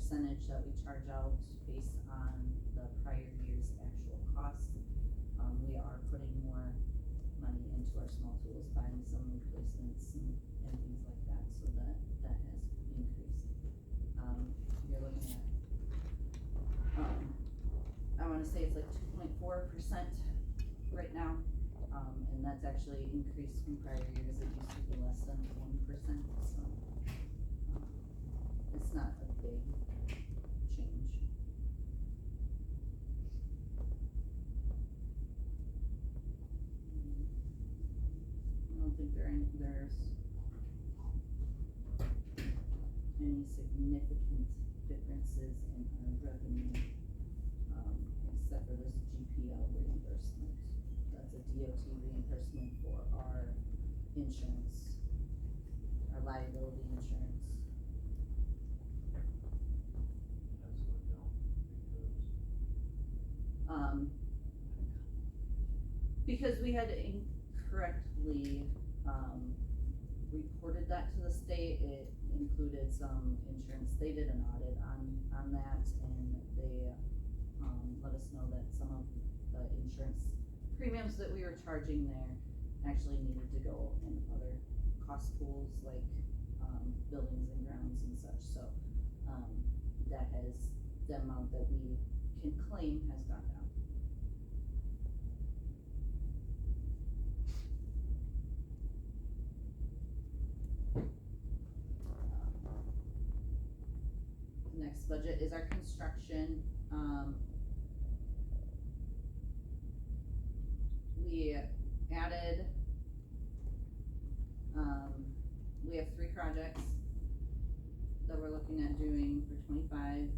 percentage that we charge out based on the prior year's actual cost. We are putting more money into our small tools, buying some replacements and things like that, so that has increased. You're looking at, I wanna say it's like 2.4% right now, and that's actually increased from prior years. It used to be less than 1%, so, it's not a big change. I don't think there's any significant differences in our revenue, except for this GPL reimbursement. That's a DOT reimbursement for our insurance, our liability insurance. That's what don't, Because we had incorrectly, reported that to the state. It included some insurance. They did an audit on that, and they, let us know that some of the insurance premiums that we were charging there actually needed to go in other cost pools, like, buildings and grounds and such, so, that has, the amount that we can claim has gone down. The next budget is our construction. We added, we have 3 projects that we're looking at doing for 25.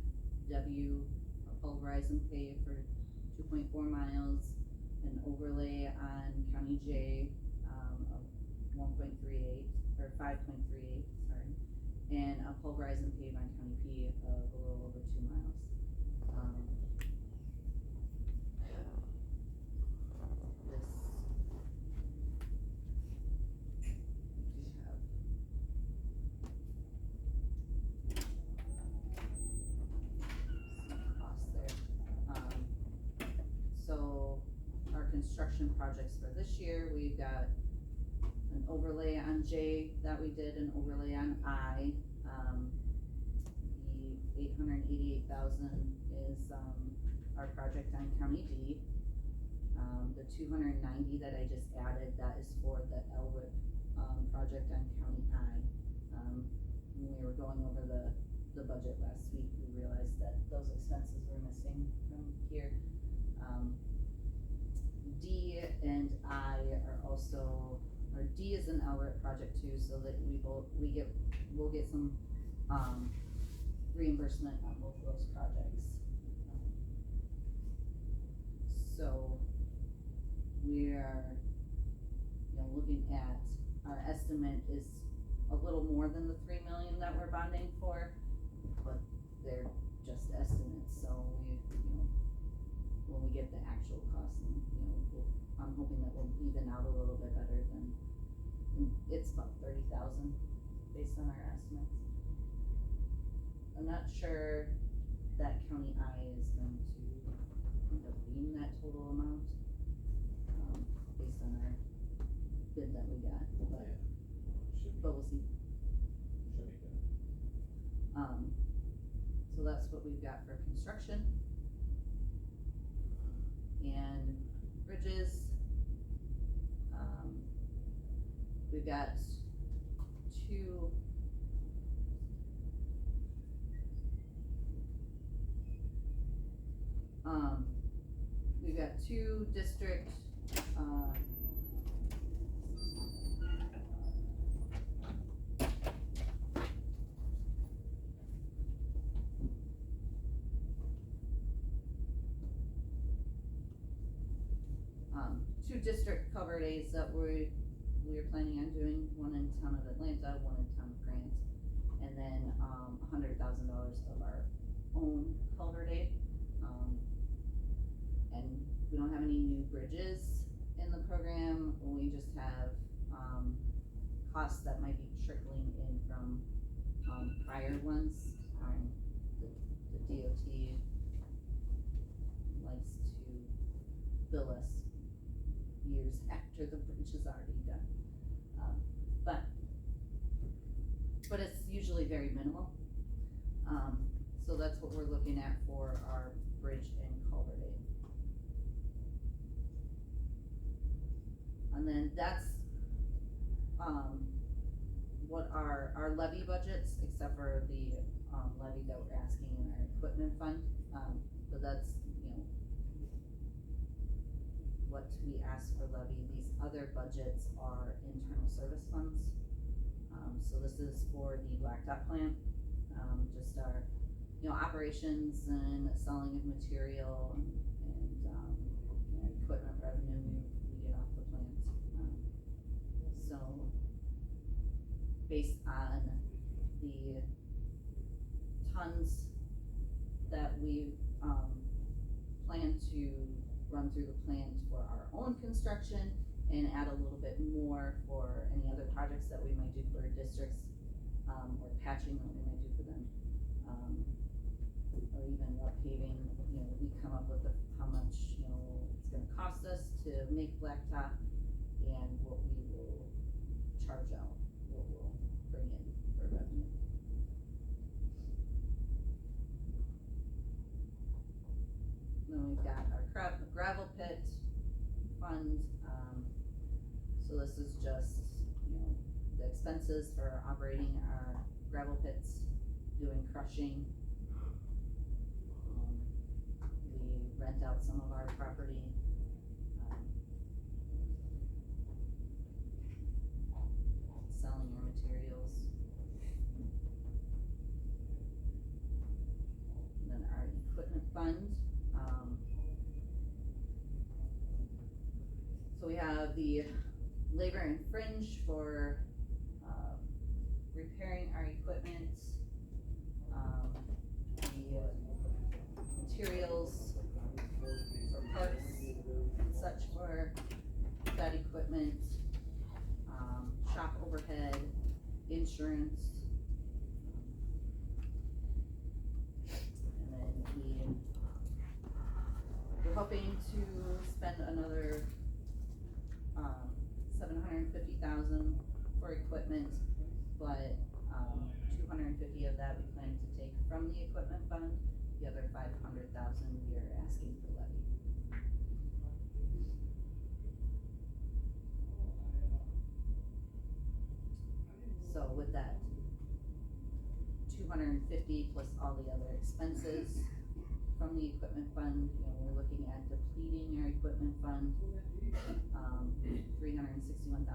W, a pulverize and pave for 2.4 miles, an overlay on County J, of 1.38, or 5.38, sorry, and a pulverize and pave on County P of a little over 2 miles. Construction projects for this year, we've got an overlay on J that we did, an overlay on I. The $888,000 is, our project on County D. The $290 that I just added, that is for the Elwood, project on County I. When we were going over the budget last week, we realized that those expenses were missing from here. D and I are also, or D is an LRIP project too, so that we'll get some, reimbursement on both of those projects. So we are, looking at, our estimate is a little more than the 3 million that we're bonding for, but they're just estimates, so when we get the actual cost, and, I'm hoping that we'll even out a little bit better than, it's about 30,000 based on our estimates. I'm not sure that County I is going to end up being that total amount, based on our bid that we got, but, but we'll see. should be good. So that's what we've got for construction. And bridges, we've got 2, we've got 2 district, two district cover days that we're planning on doing, one in town of Atlanta, one in town of Grant, and then, $100,000 of our own culvert day. And we don't have any new bridges in the program, we just have, costs that might be trickling in from, prior ones. bill us years after the bridge is already done. But it's usually very minimal. So that's what we're looking at for our bridge and culvert aid. And then that's, what our levy budgets, except for the, levy that we're asking in our equipment fund, but that's, what we ask for levy. These other budgets are internal service funds. So this is for the blacktop plant, just our, operations and selling of material and equipment revenue we get off the plant. So based on the tons that we, plan to run through the plant for our own construction and add a little bit more for any other projects that we might do for districts, or patching that we might do for them. Or even what paving, we come up with how much, it's gonna cost us to make blacktop and what we will charge out, what we'll bring in for revenue. Then we've got our gravel pit fund, so this is just, the expenses for operating our gravel pits, doing crushing. We rent out some of our property. Selling our materials. And then our equipment fund, so we have the labor and fringe for, repairing our equipment, the materials or parts and such for that equipment, shop overhead, insurance. And then we're hoping to spend another, $750,000 for equipment, but, 250 of that we plan to take from the equipment fund, the other 500,000 we are asking for levy. So with that 250 plus all the other expenses from the equipment fund, we're looking at depleting our equipment fund, $361,500.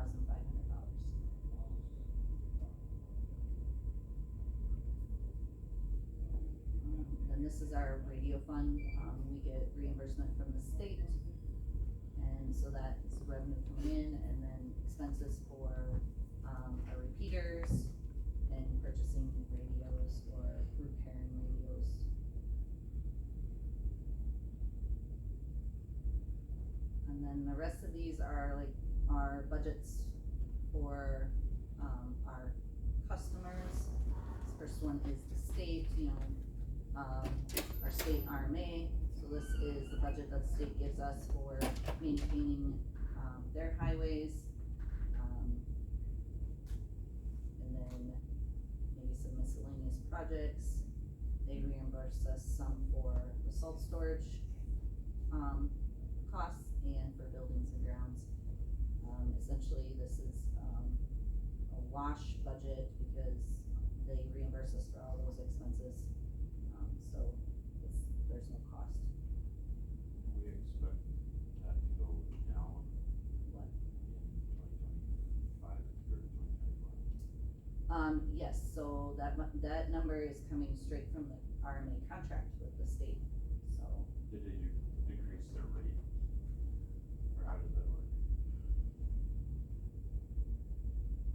Then this is our radio fund. We get reimbursement from the state, and so that is revenue coming in, and then expenses for our repeaters and purchasing new radios or repairing radios. And then the rest of these are like our budgets for our customers. This first one is the state, our state RMA. So this is the budget that the state gives us for maintaining their highways. And then maybe some miscellaneous projects. They reimburse us some for the salt storage costs and for buildings and grounds. Essentially this is a wash budget because they reimburse us for all those expenses. So there's no cost. We expect that to go down What? in 2025 or 2024. Yes, so that number is coming straight from the RMA contract with the state, so. Did they decrease their rate? Or how does that work?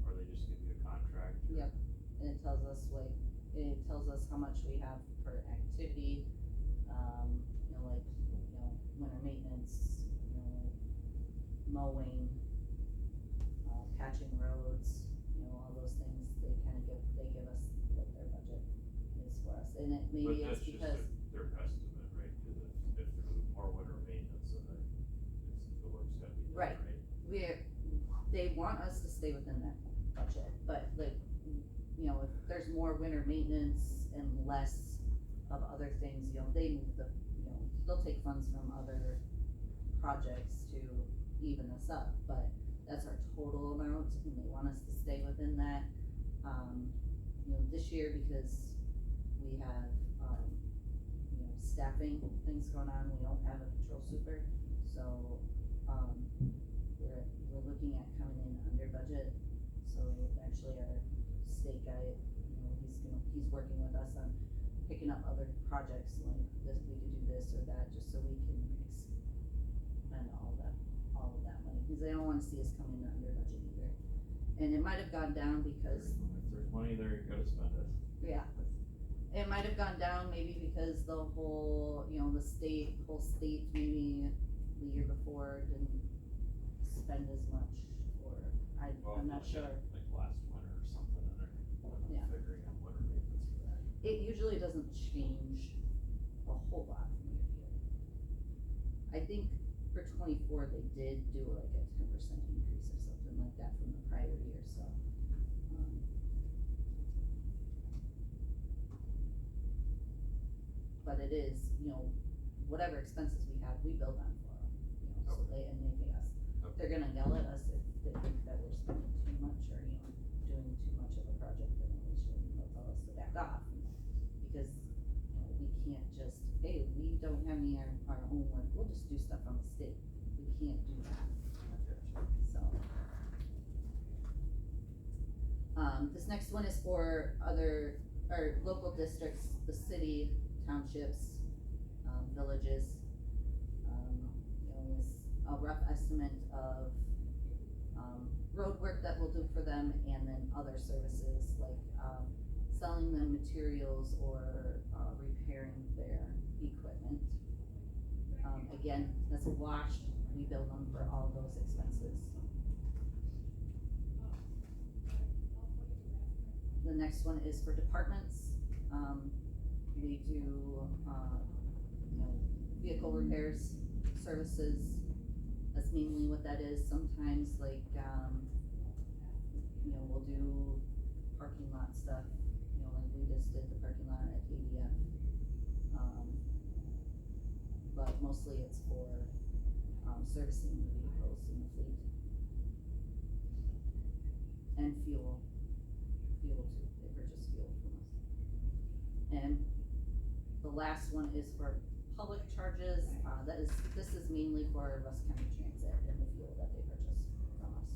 Or they just give you a contract? Or- Yep, and it tells us how much we have per activity, winter maintenance, mowing, patching roads, all those things, they give us what their budget is for us, and it maybe it's because. But that's just their estimate, right? Cause if there's more winter maintenance, then Right. They want us to stay within that budget, but like, you know, if there's more winter maintenance and less of other things, you know, they move the, you know, they'll take funds from other projects to even us up, but that's our total amount, and they want us to stay within that. You know, this year, because we have, you know, staffing things going on, we don't have a patrol super, so, we're looking at coming in under budget. So actually our state guy, you know, he's working with us on picking up other projects, like this, we could do this or that, just so we can spend all of that money, cause they don't wanna see us come in under budget either. And it might have gone down because, If there's money there, you gotta spend it. yeah, it might have gone down maybe because the whole, you know, whole state maybe the year before didn't spend as much, or I'm not sure. Like last winter or something, and they're Yeah. figuring out winter maintenance for that. It usually doesn't change a whole lot from year to year. I think for 24, they did do like a 10% increase or something like that from the prior year, so. But it is, you know, whatever expenses we have, we bill them for them, you know, so they pay us. They're gonna yell at us if they think that we're spending too much or, you know, doing too much of a project, then they should, they'll tell us to back off. Because, you know, we can't just, hey, we don't have any our own work, we'll just do stuff from the state, we can't do that, so. This next one is for local districts, the city, townships, villages. You know, is a rough estimate of, road work that we'll do for them, and then other services like, selling them materials or, repairing their equipment. Again, that's a wash, we bill them for all those expenses. The next one is for departments. We do, you know, vehicle repairs, services, that's mainly what that is. Sometimes like, you know, we'll do parking lot stuff, you know, like we just did the parking lot at ADF. But mostly it's for, servicing the vehicles in the fleet. And fuel too, they purchase fuel from us. And the last one is for public charges, this is mainly for Russ County Transit and the fuel that they purchase from us.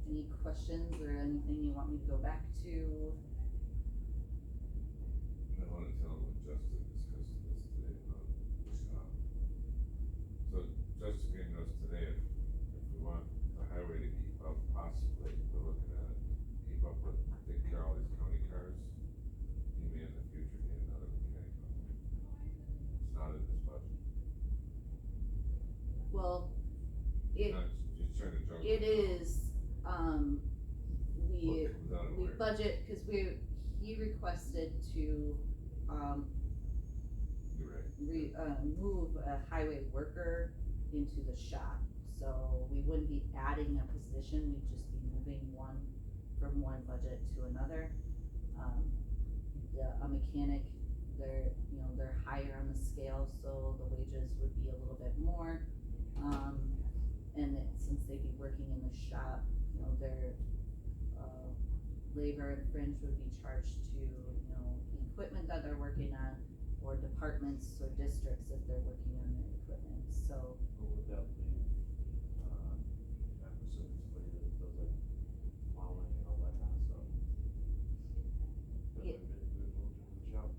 Any questions or anything you want me to go back to? I wanna tell what Justin discussed this today about the shop. So Justin came to us today, if we want the highway to keep up, possibly, we're looking at it, keep up with, take care of all these county cars. He may in the future need another mechanic on there. It's not in this budget. Well, He's not, he's trying to juggle. it is, What comes out of we where? budget, cause he requested to, You're right. move a highway worker into the shop. So we wouldn't be adding a position, we'd just be moving one from one budget to another. A mechanic, they're higher on the scale, so the wages would be a little bit more. And since they'd be working in the shop, you know, their, labor and fringe would be charged to, you know, the equipment that they're working on, or departments or districts if they're working on their equipment, so. What would that be? I'm assuming somebody that does like plowing and all that kind of stuff. That Yeah. would be moved into the shop.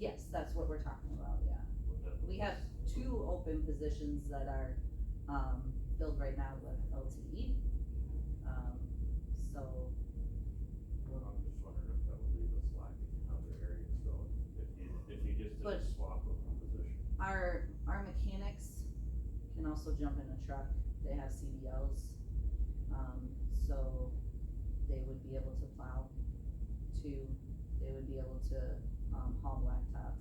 Yes, that's what we're talking about, yeah. Would that We have look- 2 open positions that are, filled right now with LTE. So, Well, I'm just wondering if that would leave us lacking in other areas though, if you just did But- a swap of one position. our mechanics can also jump in a truck, they have CDLs, so they would be able to plow too, they would be able to, haul blacktop,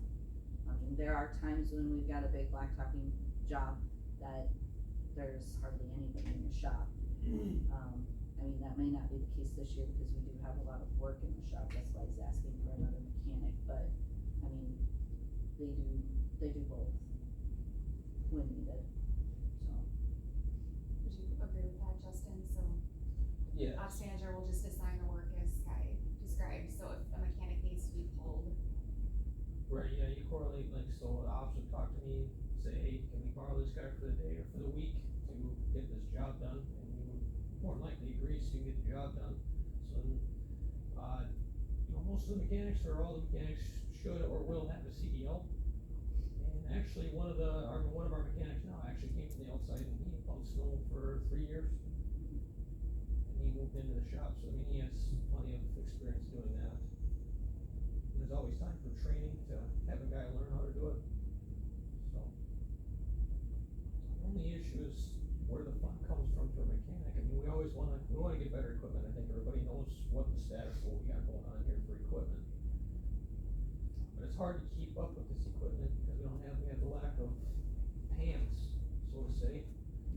blacktopping. There are times when we've got a big blacktopping job that there's hardly anybody in the shop. I mean, that may not be the case this year because we do have a lot of work in the shop, that's why he's asking for another mechanic, but, I mean, they do both when needed, so. Would you agree with that, Justin? So Yeah, ops manager will just assign the work as Sky described, so if a mechanic needs to be pulled, right, yeah, you correlate, like, so the ops would talk to me, say, hey, can we borrow this guy for the day or for the week to get this job done? And we would more than likely agree so you can get the job done. So then, you know, most of the mechanics or all the mechanics should or will have a CDL. And actually, one of our mechanics now actually came from the outside and he pumped snow for 3 years. And he moved into the shop, so I mean, he has plenty of experience doing that. And there's always time for training to have a guy learn how to do it. So. The only issue is where the fund comes from for a mechanic. I mean, we wanna get better equipment. I think everybody knows what the status of what we got going on here for equipment. But it's hard to keep up with this equipment because we have the lack of hands, so to say,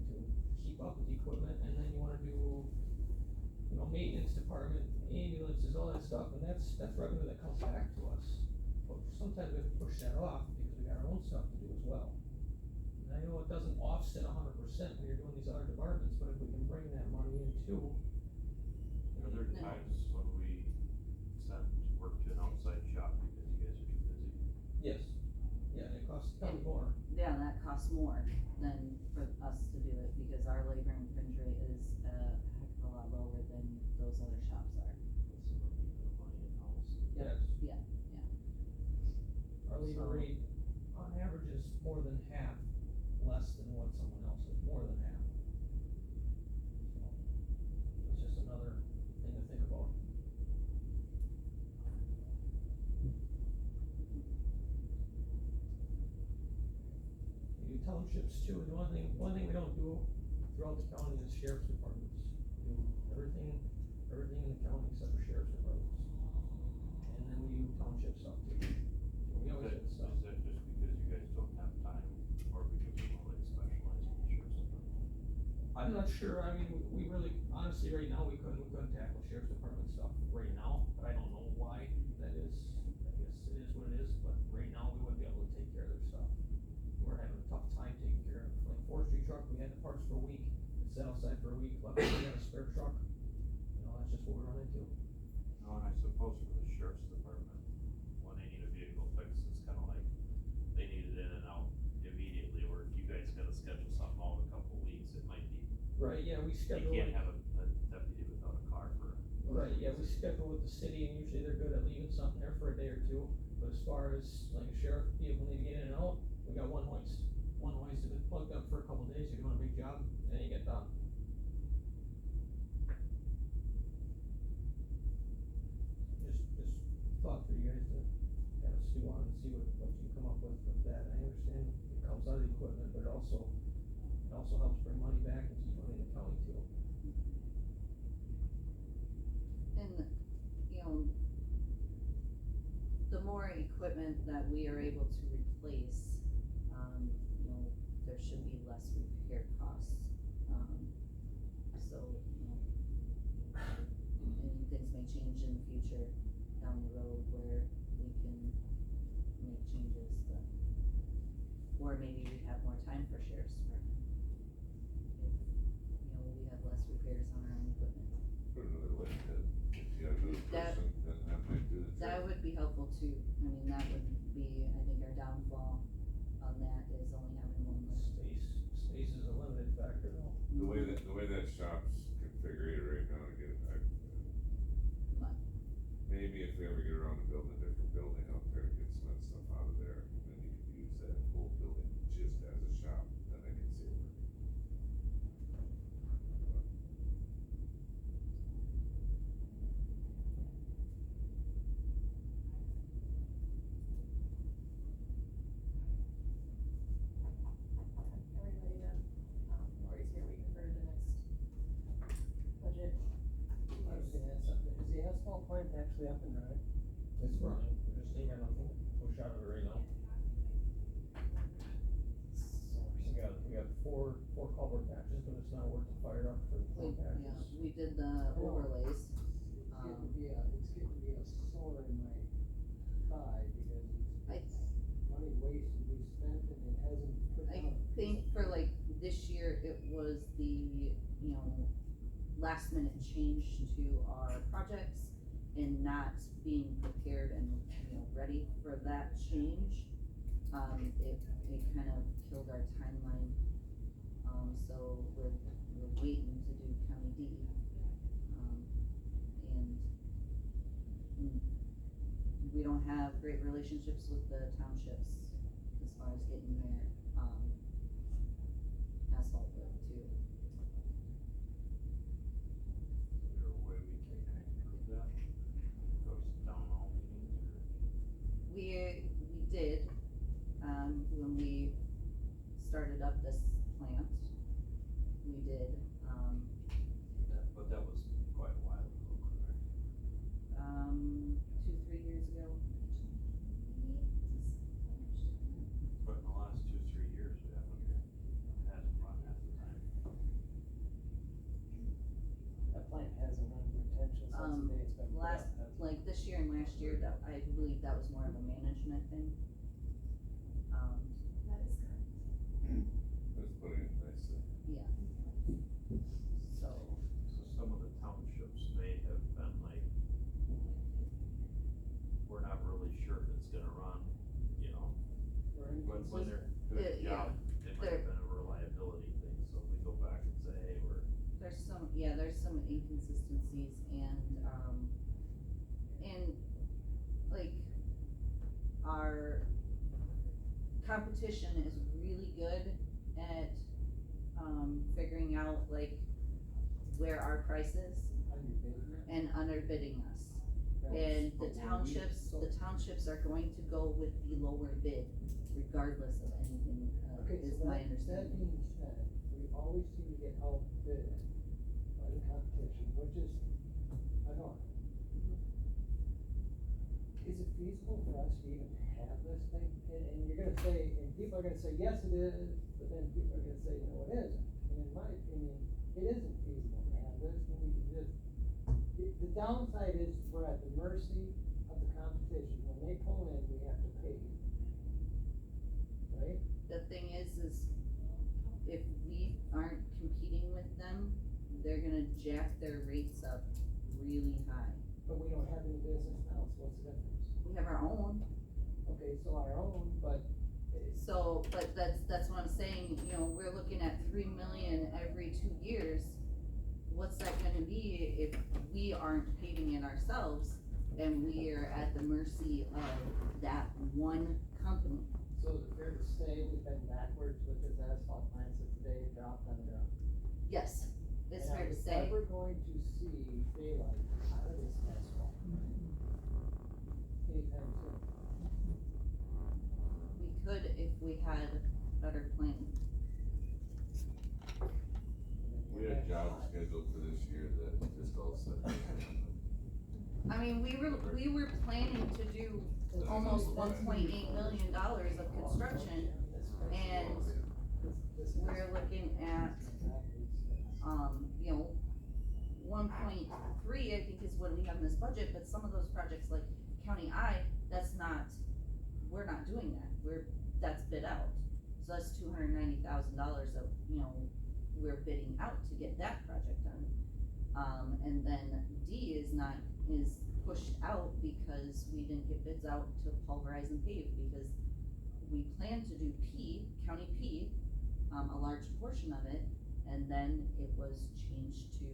to keep up with the equipment, and then you wanna do, you know, maintenance department, ambulances, all that stuff, and that's revenue that comes back to us. But sometimes we have to push that off because we got our own stuff to do as well. And I know it doesn't offset 100% when you're doing these other departments, but if we can bring that money in too. Are there No. times when we send work to an outside shop because you guys are too busy? Yes, yeah, it costs probably more. Yeah, and that costs more than for us to do it, because our labor and fringe rate is a heck of a lot lower than those other shops are. With some of the money in-house? Yes. Yeah, Our labor So- rate on average is more than half less than what someone else is, more than half. So, it's just another thing to think about. We do townships too, the one thing we don't do throughout the county is sheriff's departments. We do everything in the county except for sheriff's departments. And then we do township stuff too. We always Is get stuff. that just because you guys don't have time, or because we don't like specialize in sheriff's department? I'm not sure, I mean, we really, honestly, right now, we couldn't tackle sheriff's department stuff right now, but I don't know why that is. I guess it is what it is, but right now, we wouldn't be able to take care of their stuff. We're having a tough time taking care of, like, forestry truck, we had the parts for a week, it sat outside for a week, luckily we got a spare truck. You know, that's just what we're running into. No, and I suppose for the sheriff's department, when they need a vehicle fixed, it's kinda like, they need it in and out immediately, or if you guys gotta schedule something out in a couple weeks, it might be, Right, yeah, we you schedule. can't have a deputy without a car for. Right, yeah, we schedule with the city, and usually they're good at leaving something there for a day or two, but as far as, like, a sheriff vehicle need to get in and out, we got one hoist. One hoist, if it's plugged up for a couple days, you're doing a big job, then you get done. Just thought for you guys to kind of stew on and see what you come up with that. I understand it comes out of the equipment, but it also helps bring money back and keep money in the county too. and, you know, the more equipment that we are able to replace, you know, there should be less repair costs. So, you know, and things may change in the future down the road where we can make changes, but, or maybe we have more time for sheriff's department. If, you know, we have less repairs on our own equipment. Put another way, that if you have another That- person, then that might do the trick. That would be helpful too. I mean, that would be, I think our downfall on that is only having one person. Space is a limited factor though. The way that shop's configured right now, to get it back, But, maybe if we ever get around to building a different building out there, get some of that stuff out of there, and then you could use that whole building just as a shop, then I can see it working. everybody done, Lori's here, we can go to the next budget. I was gonna ask something, is the asphalt plant actually up and running? It's running, we just ain't got nothing to push out of it right now. we got four culvert patches, but it's not worth the fire up for the four patches. Yeah, we did the overlays. It's getting to be a sore in my thigh because it's money wasted, we spent and it hasn't put I down. think for like this year, it was the, last minute change to our projects and not being prepared and, ready for that change. It kind of killed our timeline. So we're waiting to do County D. And we don't have great relationships with the townships as far as getting their, asphalt work too. Is there a way we can improve that? Go to some town hall meetings or? We did, when we started up this plant, we did, But that was quite a while ago, correct? 2-3 years ago. But in the last 2-3 years, we haven't had it run half the time. That plant hasn't run potential since the day it's been put last- up, has it? Like this year and last year, that, I believe that was more of a management thing. That is correct. Let's put it nicely. So, So some of the townships may have been like, we're not really sure if it's gonna run, We're when they're doing a Yeah, job, it might have been a reliability thing, so if we go back and say, hey, there's some inconsistencies and like our competition is really good at figuring out like where our price is Underbidding it. and underbidding us. That's And what the we townships, need. the townships are going to go with the lower bid regardless of anything, Okay, is so my that understanding. being said, we always seem to get outbid by the competition, which is annoying. Is it feasible for us to even have this thing? And you're gonna say, and people are gonna say, yes, it is, but then people are gonna say, no, it isn't. And in my opinion, it isn't feasible to have this, when we can just, the downside is we're at the mercy of the competition. When they pull in, we have to pay. Right? The thing is if we aren't competing with them, they're gonna jack their rates up really high. But we don't have any business now, so what's the difference? We have our own, Okay, so our own, but so, but that's what I'm saying, we're looking at 3 million every 2 years. What's that gonna be if we aren't paving it ourselves and we are at the mercy of that one company? so is it fair to say we've been backwards with this asphalt plant since the day it dropped on the ground? Yes, it's And fair are to we say. ever going to see daylight out of this asphalt? Anytime soon? We could if we had better planning. We had a job scheduled for this year that just all said. I mean, we were planning to do almost $1.8 million of construction, and we're looking at, 1.3, I think is what we have in this budget, but some of those projects like County I, we're not doing that, that's bid out. So that's $290,000 of, we're bidding out to get that project done. And then D is pushed out because we didn't get bids out to pulverize and pave, because we planned to do County P, a large portion of it, and then it was changed to,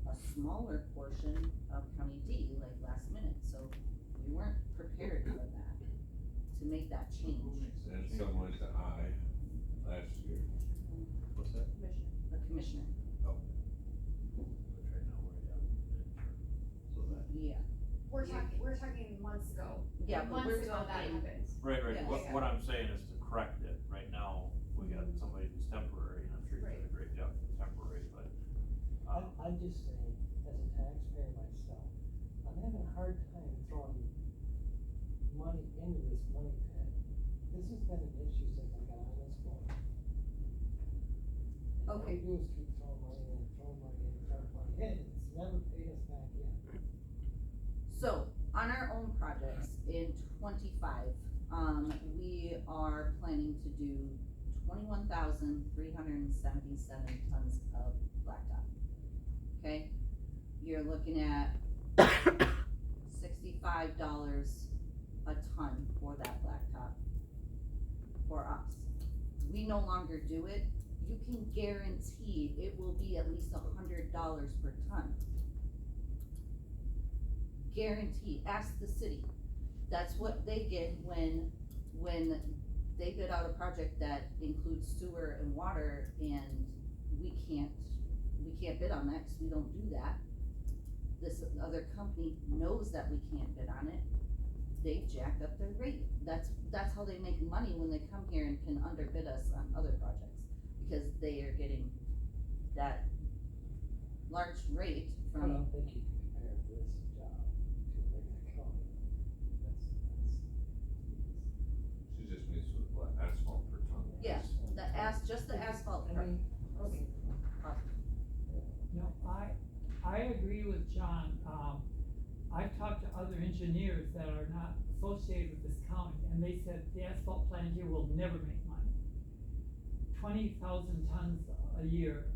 a smaller portion of County D, like last minute, so we weren't prepared for that, to make that change. And some went to I last year. what's that? The commissioner, Which right now we're at insurance, so that. yeah, We're Yeah. talking months ago. Yeah, but Months we're ago that talking- happened. Right, Yeah. what I'm saying is to correct it, right now, we got somebody who's temporary, and I'm sure you're doing a great job for temporary, but, I'm just saying, as a taxpayer myself, I'm having a hard time throwing money into this money pit. This has been an issue since I got on this board. we do is keep throwing money in, throwing money in, throwing money in, it's never paid us back yet. So, on our own projects in twenty-five, we are planning to do 21,377 tons of blacktop. Okay, you're looking at $65 a ton for that blacktop for us. We no longer do it, you can guarantee it will be at least $100 per ton. Guarantee, ask the city, that's what they get when they bid out a project that includes sewer and water, and we can't bid on that, cause we don't do that. This other company knows that we can't bid on it, they jack up their rate, that's how they make money when they come here and can underbid us on other projects, because they are getting that large rate I from. don't think you can compare this job to Lake County. She just means with what, asphalt per ton. Yeah, just the asphalt I part. mean, okay. No, I agree with John, I've talked to other engineers that are not associated with this county, and they said the asphalt plant here will never make money. 20,000 tons a year,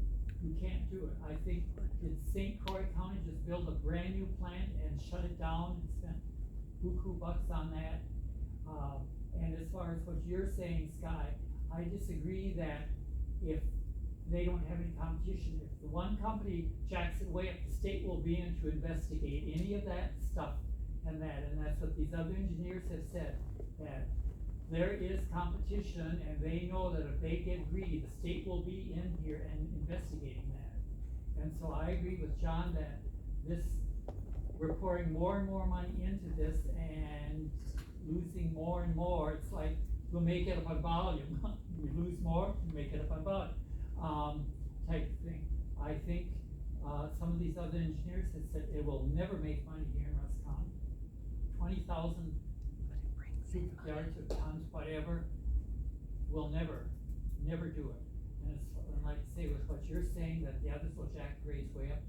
you can't do it. I think, did St. Croix County just build a brand new plant and shut it down and spent buku bucks on that? And as far as what you're saying, Sky, I disagree that if they don't have any competition, if the one company jacks it way up, the state will be in to investigate any of that stuff and that's what these other engineers have said, that there is competition, and they know that if they get greedy, the state will be in here and investigating that. And so I agree with John that this, we're pouring more and more money into this and losing more and more. It's like, we'll make it up on volume. We lose more, we make it up on volume, type of thing. I think, some of these other engineers have said it will never make money here in Russ County. 20,000 cubic yards or tons, whatever, will never do it. And it's, and like I say, with what you're saying, that the others will jack the rates way up,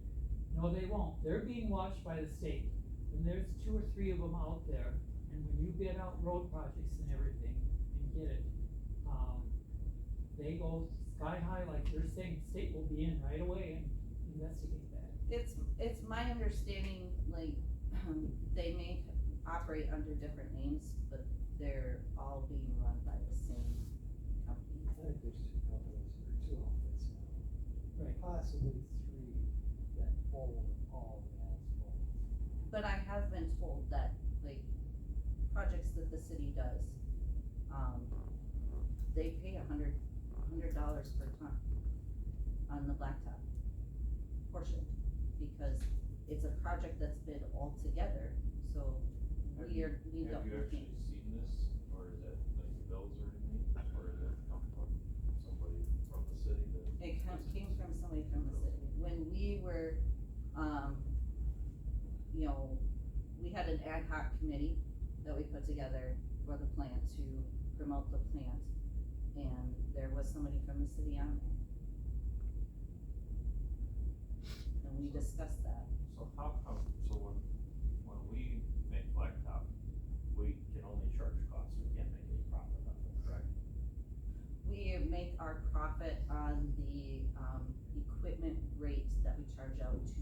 no, they won't. They're being watched by the state, and there's 2 or 3 of them out there, and when you bid out road projects and everything, and get it, they go sky high, like you're saying, the state will be in right away and investigate that. It's my understanding, like, they may operate under different names, but they're all being run by the same company. I think there's 2 companies or 2 outfits now. Right. Possibly 3 that own all the asphalt. But I have been told that, like, projects that the city does, they pay $100 per ton on the blacktop portion, because it's a project that's bid all together, so Have we you don't, actually seen this, or is it like the bills or anything, or is it come from somebody from the city that? it came from somebody from the city. When we were, you know, we had an ad hoc committee that we put together for the plant to promote the plant, and there was somebody from the city on there. And we discussed that. So how come, so when we make blacktop, we can only charge costs, we can't make any profit on it, correct? We make our profit on the, equipment rate that we charge out to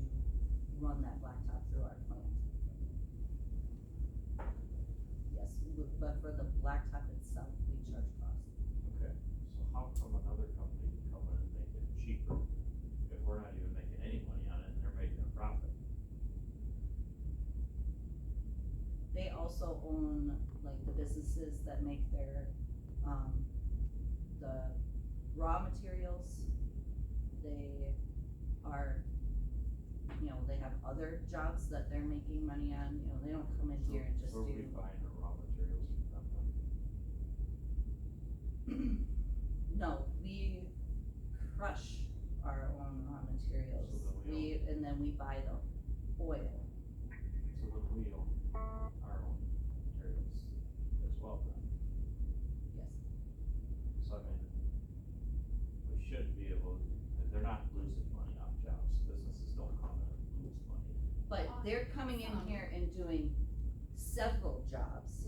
run that blacktop through our plant. Yes, but for the blacktop itself, we charge cost. Okay, so how come another company can come in and make it cheaper if we're not even making any money on it and they're making a profit? They also own, like, the businesses that make their, the raw materials. They are, you know, they have other jobs that they're making money on, you know, they don't come in here and just So are we do. buying the raw materials from them? No, we crush our own raw materials. So then And then we buy the oil. So then we own our own materials as well then? Yes. So I mean, we should be able, if they're not they're coming in here and doing several jobs.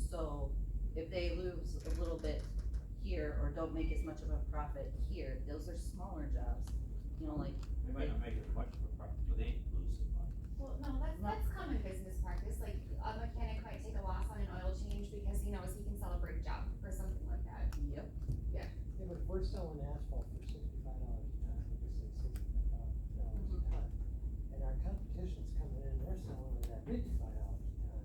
So if they lose a little bit here or don't make as much of a profit here, those are smaller jobs, you know, like, They might not make as much of a profit, but they ain't losing money. Well, no, that's common business practice, like, a mechanic might take a loss on an oil change because he knows he can sell a brake job or something like that. yep, Yeah, but if we're selling asphalt for $65 a ton, we just say $65 a ton. And our competition's coming in, they're selling it at $55 a ton.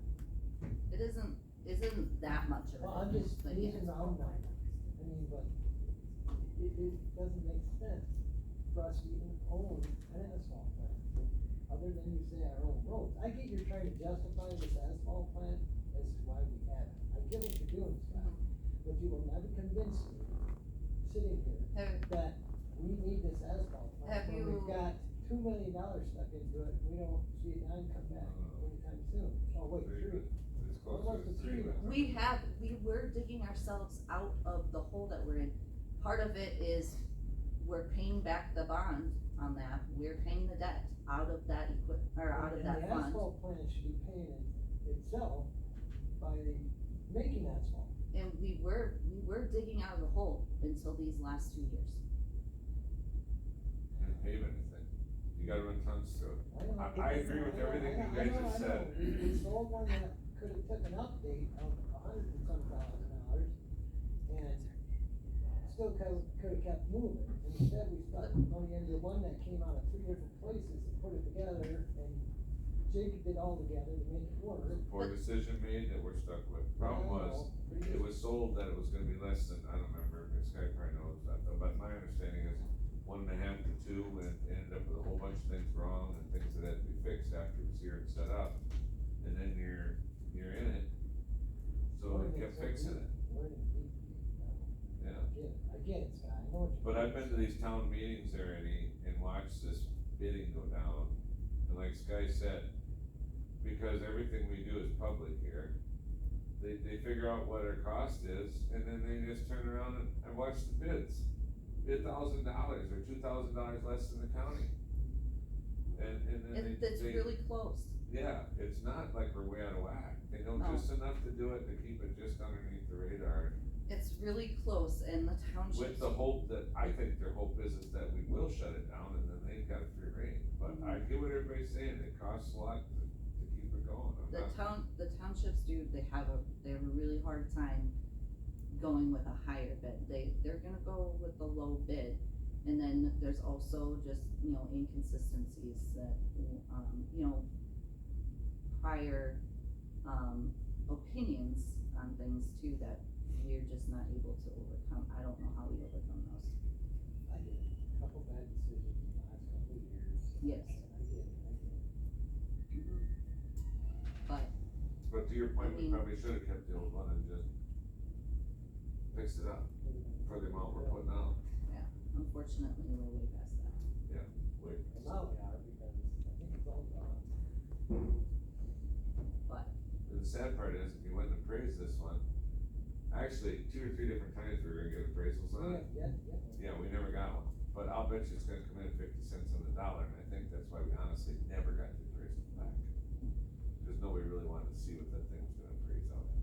it isn't that much of a Well, I'm difference, just but yeah. using round numbers. I mean, but it doesn't make sense for us to even own an asphalt plant. Other than you say our own roads. I get you're trying to justify this asphalt plant as to why we have it. I get what you're doing, Scott. But you will never convince me, sitting here, Have, that we need this asphalt plant. Have when you- We've got $2 million stuck into it, we don't see a dime come back anytime soon. Oh, wait, three. It's What close was to the three. three? we were digging ourselves out of the hole that we're in. Part of it is we're paying back the bond on that, we're paying the debt out of that out of that And the fund. asphalt plant should be paying itself by making asphalt. And we were digging out of the hole until these last 2 years. Didn't pave anything. You gotta run tons through it. I know. I agree with everything you guys have said. We sold one that could've took an update of $100 and some thousand dollars, and still could've kept moving. And instead, we stuck money into one that came out of 3 different places and put it together, and Jacob did all together to make it work. Poor decision made that we're stuck with. Problem was, it was sold that it was gonna be less than, I don't remember, this guy probably knows that, but my understanding is 1.5 to 2, and it ended up with a whole bunch of things wrong and things that had to be fixed after it was here and set up. And then you're in it, so it kept fixing it, We're in deep, now. yeah. I get it, Scott, I know what you're. But I've been to these town meetings already and watched this bidding go down, and like Sky said, because everything we do is public here, they figure out what our cost is, and then they just turn around and watch the bids. Bid $1,000 or $2,000 less than the county. And then It's they, really close. yeah, it's not like we're way out of whack, they know No. just enough to do it to keep it just underneath the radar. It's really close, and the township. With the hope that, I think their hope is that we will shut it down and then they've got free reign, but I get what everybody's saying, it costs a lot to keep it going. I'm not- The townships they have a really hard time going with a higher bid. They're gonna go with the low bid. And then there's also just, inconsistencies that, prior, opinions on things too that we're just not able to overcome. I don't know how we overcome those. I did a couple bad decisions in the last couple of years. Yes. I get it. But to your point, I we mean- probably should have kept the old one and just fixed it up for the amount we're putting out. Unfortunately, we're way past that. Wait, And now we are, because I think it's all gone. But, and the sad part is, if you went and appraised this one, actually, 2 or 3 different times we were gonna get appraisals on it. Yeah. Yeah, we never got one, but I'll bet you it's gonna come in at 50 cents on the dollar, and I think that's why we honestly never got the appraisals back. Cause nobody really wanted to see what that thing was gonna appraise out at.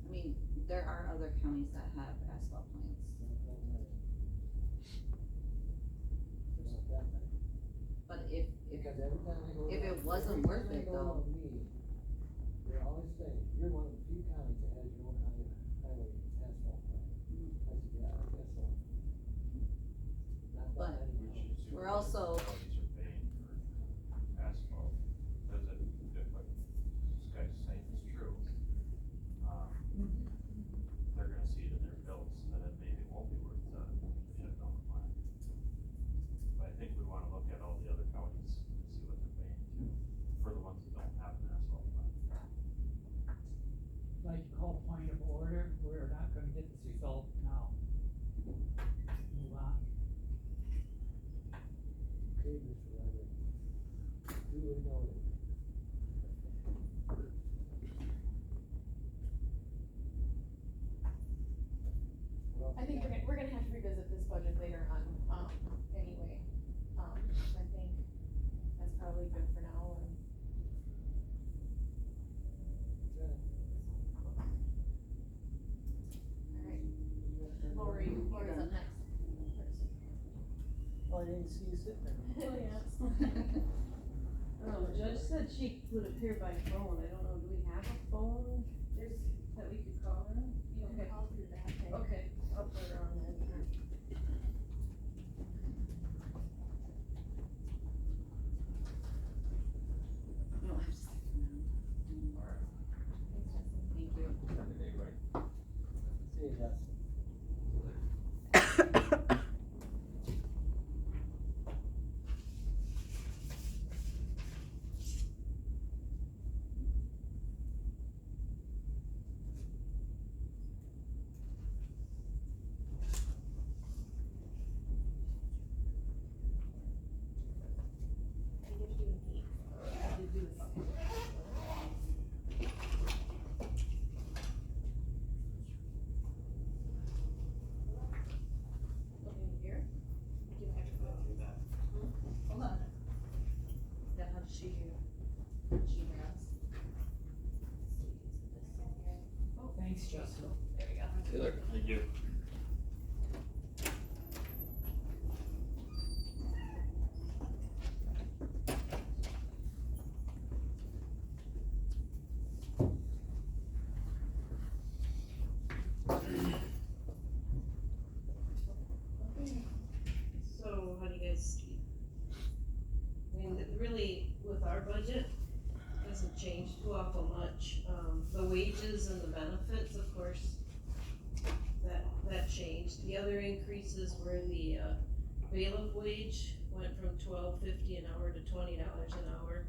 I mean, there are other counties that have asphalt plants. It's not that bad. But if, Because every time I go. If it wasn't worth it, though. They always say, you're one of the few counties that has your own highway asphalt plant. I said, yeah, I guess so. Not But that many. We should see We're what also- other counties are paying for asphalt, cause if what this guy's saying is true, they're gonna see it in their bills, and then maybe it won't be worth the shut down the plant. But I think we wanna look at all the other counties and see what they're paying too, for the ones that don't have an asphalt plant. Like to call point of order, we're not gonna get this result now. Move on. Okay, Mr. Ryder. Duly noted. What else I you think got? we're gonna have to revisit this budget later on, anyway. didn't see you sitting there. Oh, yes. Judge said she would appear by phone, I don't know, do we have a phone that we could call her? You can Okay. call through that thing. Okay, I'll put her on that. No, I'm just. Alright. Thank you. Have a good day, right? See you, Jess. I give you an 8. I did do this. Looking here? Do you have to go through that? Hold on. Yeah, how does she hear? She hear us? Oh, thanks, Justin. There we go. Taylor. Thank you. So, how do you guys see? I mean, really, with our budget, doesn't change too awful much. The wages and the benefits, of course, that changed. The other increases were the, bailiff wage went from $12.50 an hour to $20 an hour.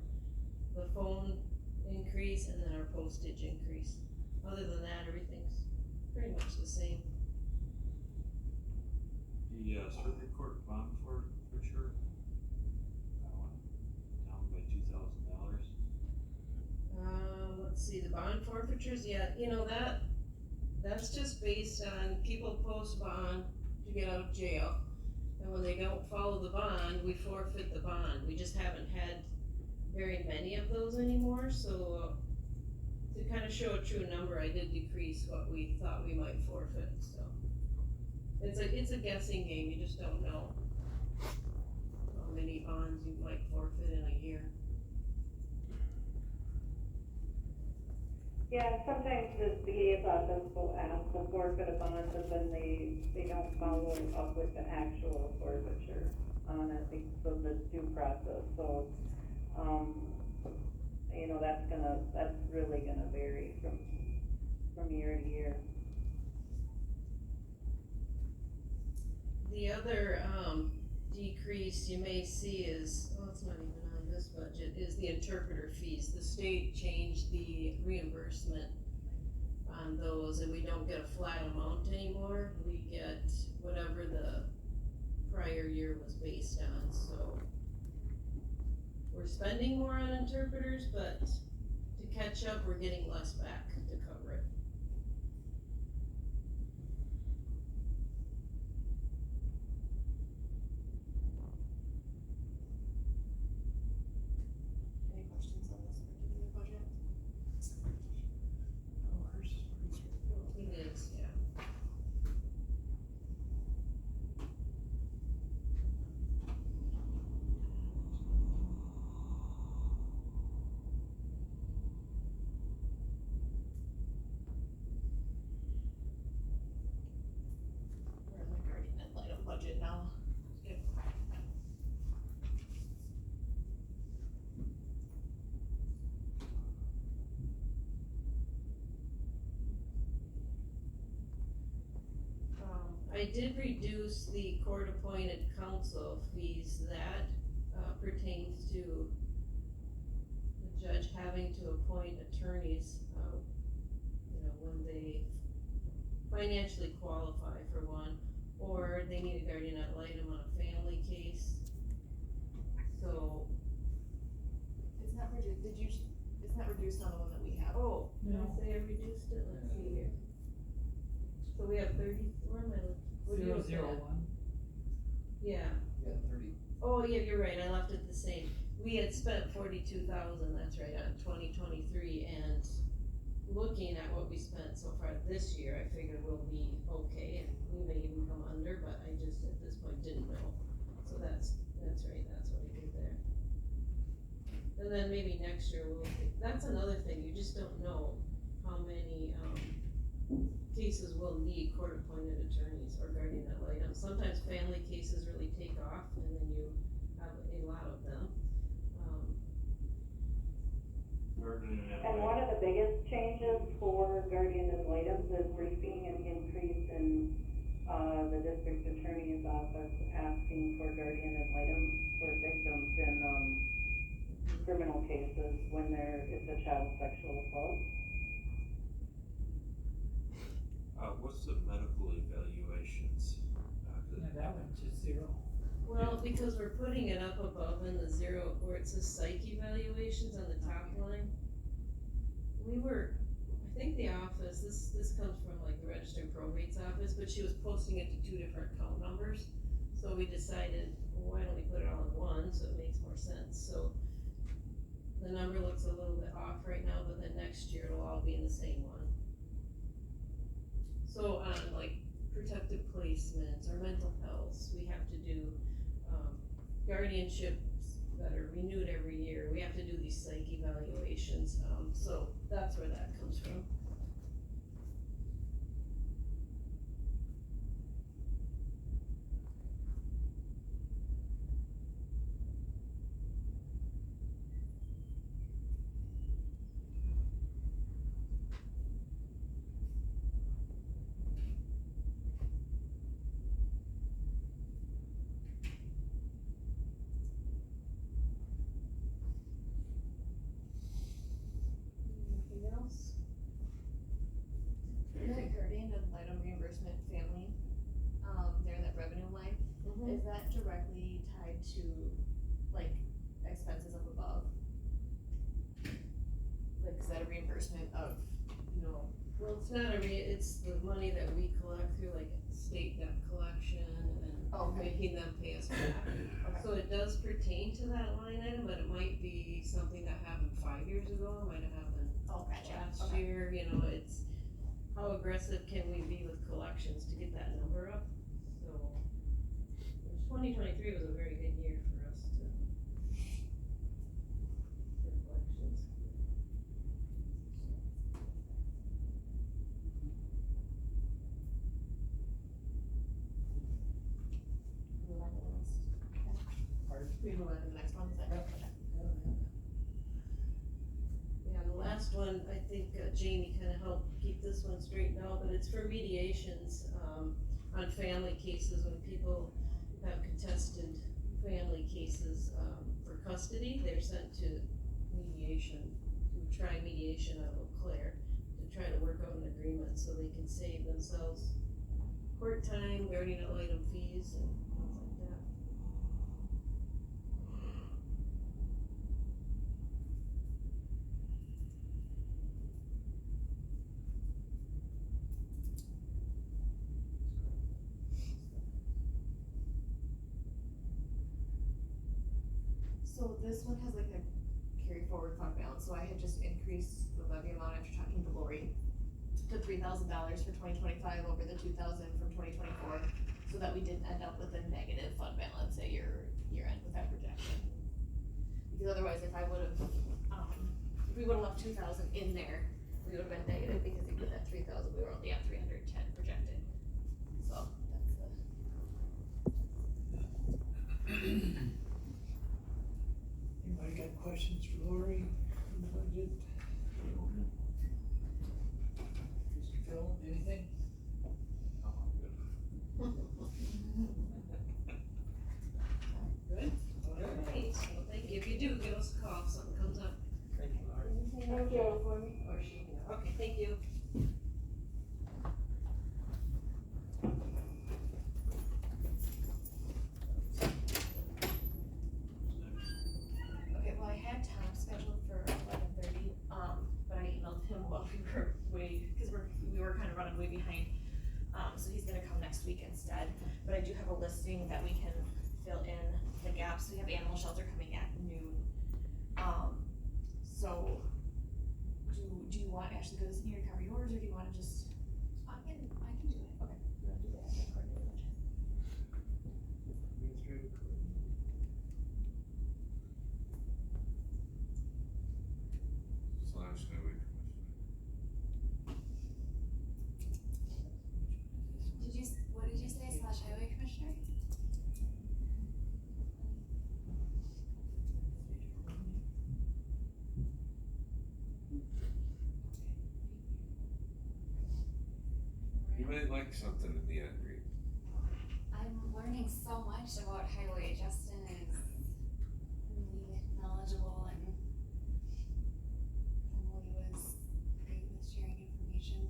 The phone increase and then our postage increase. Other than that, everything's pretty much the same. The circuit court bond forfeiture, that one, down by $2,000. Let's see, the bond forfeitures, yeah, you know, that's just based on people post bond to get out of jail. And when they don't follow the bond, we forfeit the bond. We just haven't had very many of those anymore, so to kind of show a true number, I did decrease what we thought we might forfeit, so. It's a guessing game, you just don't know how many bonds you might forfeit in a year. Yeah, sometimes the DA's office will ask to forfeit a bond, but then they don't follow up with the actual forfeiture on it, because of the due process, so, you know, that's really gonna vary from year to year. The other, decrease you may see is, oh, it's not even on this budget, is the interpreter fees. The state changed the reimbursement on those, and we don't get a flat amount anymore. We get whatever the prior year was based on, so. We're spending more on interpreters, but to catch up, we're getting less back to cover it. Any questions on this particular budget? It is, yeah. We're in my guardian ad litem budget now. Yep. I did reduce the court-appointed counsel fees. That pertains to the judge having to appoint attorneys, you know, when they financially qualify for one, or they need a guardian ad litem on a family case. So, It's not reduced, it's not reduced on the one that we have. oh, did I No. say I reduced it? Let's see here. So we have 30, where am I looking? What do you look at? 001. Yeah. Yeah, 30. Oh, yeah, you're right, I left it the same. We had spent 42,000, that's right, on 2023, and looking at what we spent so far this year, I figured we'll be okay, and we may even come under, but I just, at this point, didn't know. So that's right, that's what I did there. And then maybe next year that's another thing, you just don't know how many, cases will need court-appointed attorneys or guardian ad litem. Sometimes family cases really take off, and then you have a lot of them. Guardian ad And litem. one of the biggest changes for guardian ad litem is we're seeing an increase in, the district attorney's office asking for guardian ad litem for victims in, criminal cases when it's a child sexual assault. What's the medical evaluations? Yeah, that went to 0. Well, because we're putting it up above in the 0, where it says psych evaluations on the top line. I think the office, this comes from like the registered probate's office, but she was posting it to 2 different account numbers. So we decided, well, why don't we put it all in one, so it makes more sense, so. The number looks a little bit off right now, but then next year it'll all be in the same one. So on like protective placements or mental health, we have to do, guardianships that are renewed every year, we have to do these psych evaluations, so that's where that comes from. Anything else? The guardian ad litem reimbursement family, there in that revenue line, is that directly tied to, like, expenses up above? Like, is that a reimbursement of, you know? Well, it's not it's the money that we collect through like state debt collection and Okay. making them pay us back. So it does pertain to that line item, but it might be something that happened 5 years ago, it might have happened Oh, gotcha, last okay. year, it's, how aggressive can we be with collections to get that number up? So, 2023 was a very good year for us for collections. Move on to the next. Pardon? We move on to the next one, is that right? Okay. Yeah, the last one, I think Jamie kinda helped keep this one straightened out, but it's for mediations, on family cases, when people have contested family cases, for custody, they're sent to mediation, to try mediation out of Eau Claire, to try to work out an agreement so they can save themselves court time, guardian ad litem fees, and things like that. So this one has like a carry forward fund balance, so I had just increased the levy amount after talking to Lori to $3,000 for 2025 over the 2,000 from 2024, so that we didn't end up with a negative fund balance at year end with that projection. Because otherwise, if I would've, if we would've left 2,000 in there, we would've been negative, because even at 3,000, we were only at 310 projected. So, that's the. Anybody got questions for Lori on the budget? Mr. Phil, anything? Oh, good. Good? Alright, well, thank you, if you do, give us a call if something comes up. Thank you, Lori. Thank you. Or she, okay, thank you. Okay, well, I had Tom scheduled for 11:30, but I emailed him while we were cause we were kind of running way behind. So he's gonna come next week instead, but I do have a listing that we can fill in the gaps. We have animal shelter coming at noon. So, do you want Ashley to go this in here to cover yours, or do you wanna just? I can do it. Okay, you wanna do that? I can coordinate with him. Administrative, might like something in the end, Reed. I'm learning so much about highway. Justin is really knowledgeable and Emily was great with sharing information,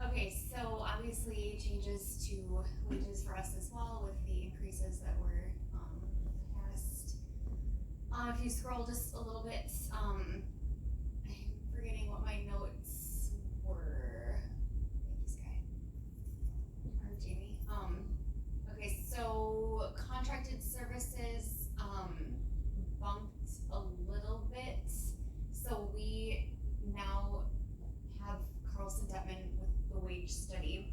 okay, so obviously changes to wages for us as well with the increases that were, passed. If you scroll just a little bit, I'm forgetting what my notes were. Thank you, Sky. Or Jamie. Okay, so contracted services, bumped a little bit. So we now have Carlson Detman with the wage study.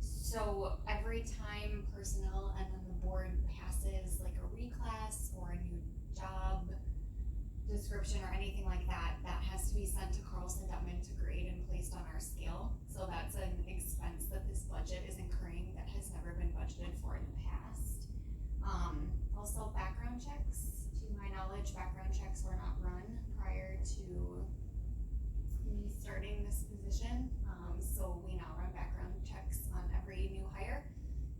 So every time personnel and then the board passes like a reclass or a new job description or anything like that, that has to be sent to Carlson Detman to grade and placed on our scale. So that's an expense that this budget is incurring that has never been budgeted for in the past. Also background checks. To my knowledge, background checks were not run prior to me starting this position. So we now run background checks on every new hire.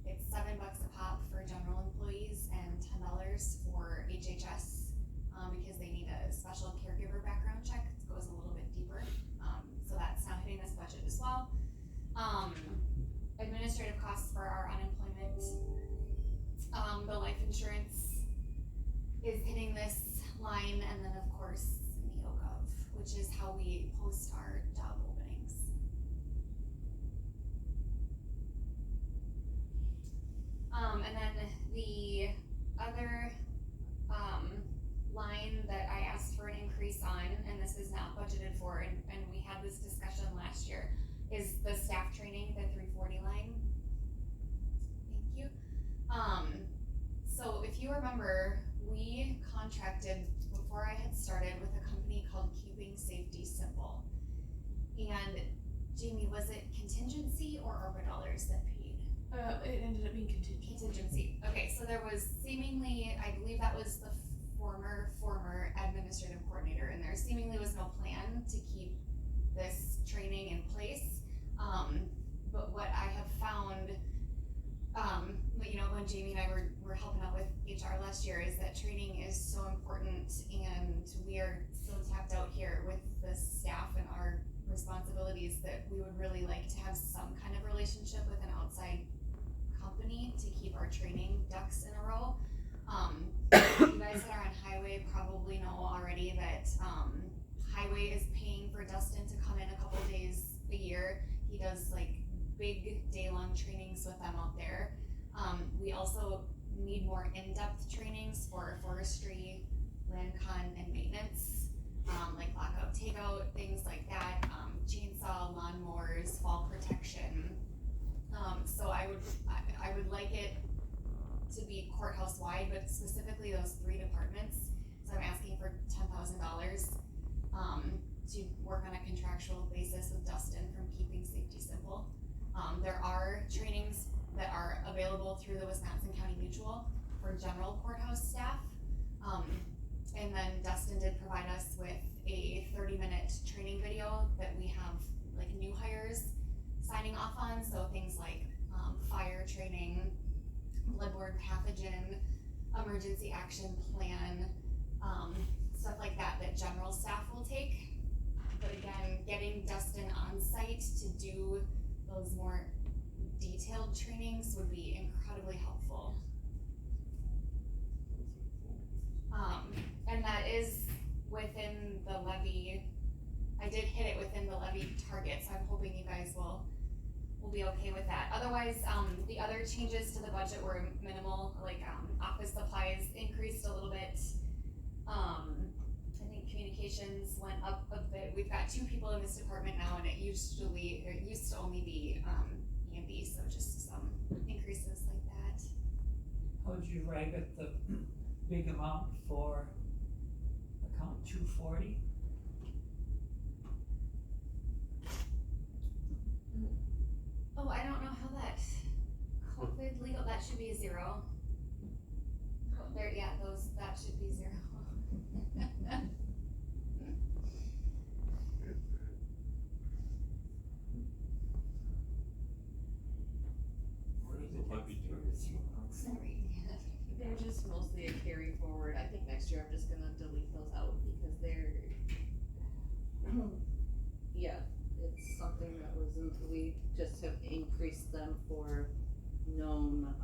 It's $7 a pop for general employees and $10 for HHS, because they need a special caregiver background check. It goes a little bit deeper. So that's now hitting this budget as well. Administrative costs for our unemployment. The life insurance is hitting this line, and then of course NeoGov, which is how we post our job openings. And then the other line that I asked for an increase on, and this is not budgeted for, and we had this discussion last year, is the staff training, the 340 line. Thank you. So if you remember, we contracted before I had started with a company called Keeping Safety Simple. And Jamie, was it contingency or ARPA dollars that paid? It ended up being Contingency. Okay, so there was seemingly, I believe that was the former administrative coordinator, and there seemingly was no plan to keep this training in place. But what I have found, when Jamie and I were helping out with HR last year, is that training is so important, and we are so tapped out here with the staff and our responsibilities that we would really like to have some kind of relationship with an outside company to keep our training ducks in a row. You guys that are on highway probably know already that highway is paying for Dustin to come in a couple days a year. He does like big day-long trainings with them out there. We also need more in-depth trainings for forestry, land con, and maintenance, like lockout, takeout, things like that, chainsaw, lawnmowers, fall protection. So I would like it to be courthouse wide, but specifically those 3 departments. So I'm asking for $10,000 to work on a contractual basis with Dustin from Keeping Safety Simple. There are trainings that are available through the Wisconsin County Mutual for general courthouse staff. And then Dustin did provide us with a 30-minute training video that we have like new hires signing off on. So things like fire training, bloodborne pathogen, emergency action plan, stuff like that general staff will take. But again, getting Dustin on site to do those more detailed trainings would be incredibly helpful. And that is within the levy. I did hit it within the levy target, so I'm hoping you guys will be okay with that. Otherwise, the other changes to the budget were minimal, like office supplies increased a little bit. I think communications went up a bit. We've got 2 people in this department now, and it used to only be E&B, so just some increases like that. How would you rank it, the big amount for account 240? Oh, I don't know how that COVID legal, that should be a 0. Oh, there, yeah, that should be 0. next year, I'm just gonna delete those out because they're, Yeah, it's something that we just have increased them for known,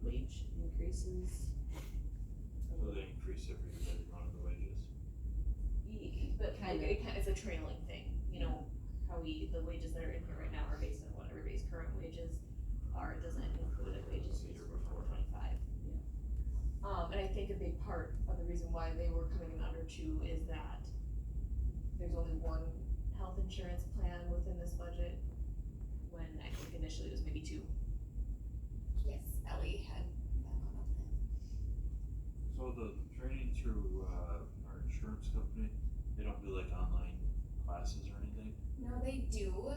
wage increases. So they increase every year by the amount of the wages. but Kind like, it's a trailing thing, you know, how the wages that are in here right now are based on what everybody's current wages are, it doesn't include the wages for 25. And I think a big part of the reason why they were coming in under two is that there's only one health insurance plan within this budget, when I think initially it was maybe two. Yes, Ellie had that on a plan. So the training through, our insurance company, they don't do like online classes or anything? No, they do,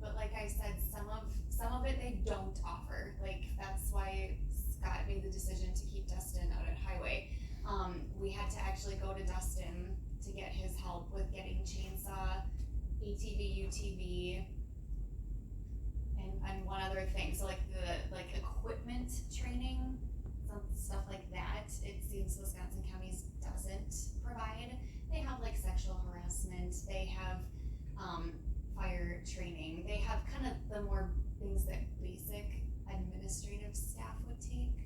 but like I said, some of it they don't offer, like, that's why Scott made the decision to keep Dustin out at Highway. We had to actually go to Dustin to get his help with getting chainsaw, ATV, UTV, and one other thing, so like the equipment training, some stuff like that, it seems Wisconsin Counties doesn't provide. They have like sexual harassment, they have, fire training, they have kind of the more things that basic administrative staff would take.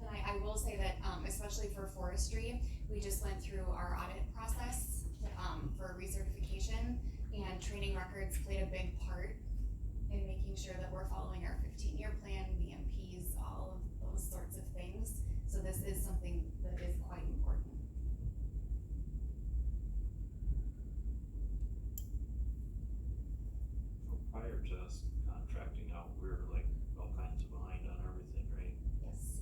And I will say that, especially for forestry, we just went through our audit process, for recertification, and training records played a big part in making sure that we're following our 15-year plan, VMPs, all of those sorts of things. So this is something that is quite important. So prior to us contracting out, we're like all kinds of behind on everything, right? Yes.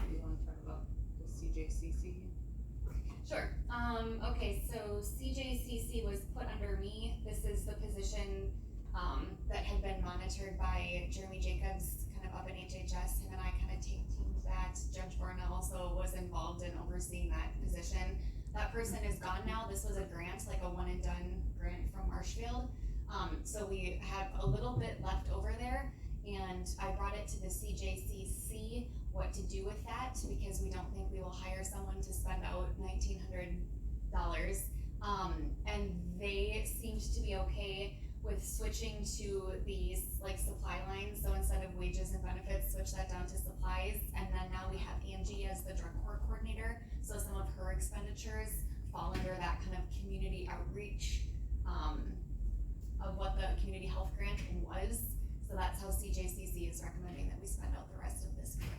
Do you wanna talk about the CJCC? Sure. Okay, so CJCC was put under me. This is the position, that had been monitored by Jeremy Jacobs, kind of up in HHS. Him and I kind of teamed that. Judge Borna also was involved in overseeing that position. That person is gone now. This was a grant, like a one and done grant from Marshfield. So we have a little bit left over there, and I brought it to the CJCC what to do with that, because we don't think we will hire someone to spend out $1,900. And they seemed to be okay with switching to these like supply lines, so instead of wages and benefits, switch that down to supplies. And then now we have Angie as the drug court coordinator, so some of her expenditures fall under that kind of community outreach, of what the community health grant was. So that's how CJCC is recommending that we spend out the rest of this grant.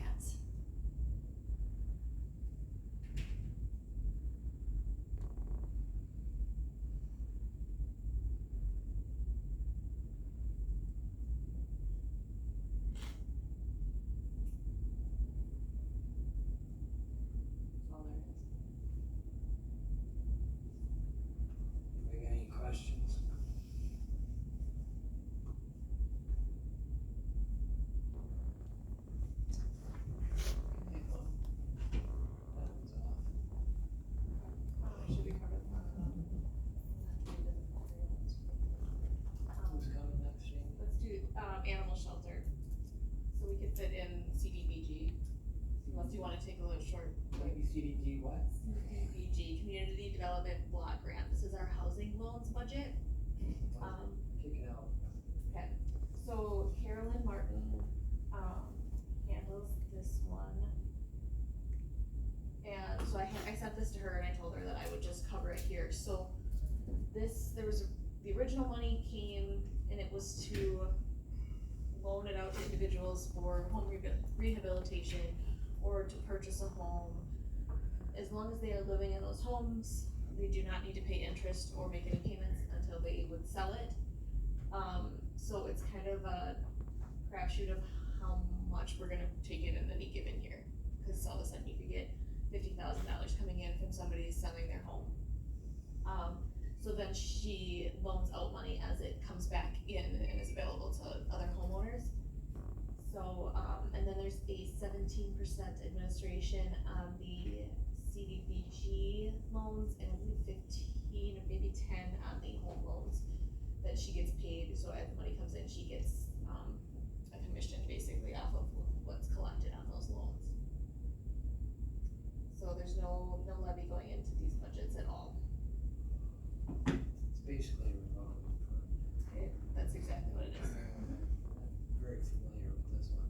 That's all there is. Anybody got any questions? Okay, well, that one's off. Should we cover that? Who's coming next, Jamie? Let's do, animal shelter, so we could fit in CDBG, unless you wanna take a little short, Maybe CDG what? CDBG, Community Development Block Grant, this is our housing loans budget. Kick it out. Okay, so Carolyn Martin, handles this one. And so I sent this to her and I told her that I would just cover it here, so the original money came and it was to loan it out to individuals for home rehabilitation or to purchase a home. As long as they are living in those homes, they do not need to pay interest or make any payments until they would sell it. So it's kind of a crapshoot of how much we're gonna take in any given year, cause all of a sudden you could get $50,000 coming in from somebody selling their home. So then she loans out money as it comes back in and is available to other homeowners. So, and then there's a $17 17% administration on the CDBG loans, and I believe 15 or maybe 10 on the home loans that she gets paid, so as the money comes in, she gets, a commission basically off of what's collected on those loans. So there's no levy going into these budgets at all. It's basically a revolving fund. That's exactly what it is. Very familiar with this one.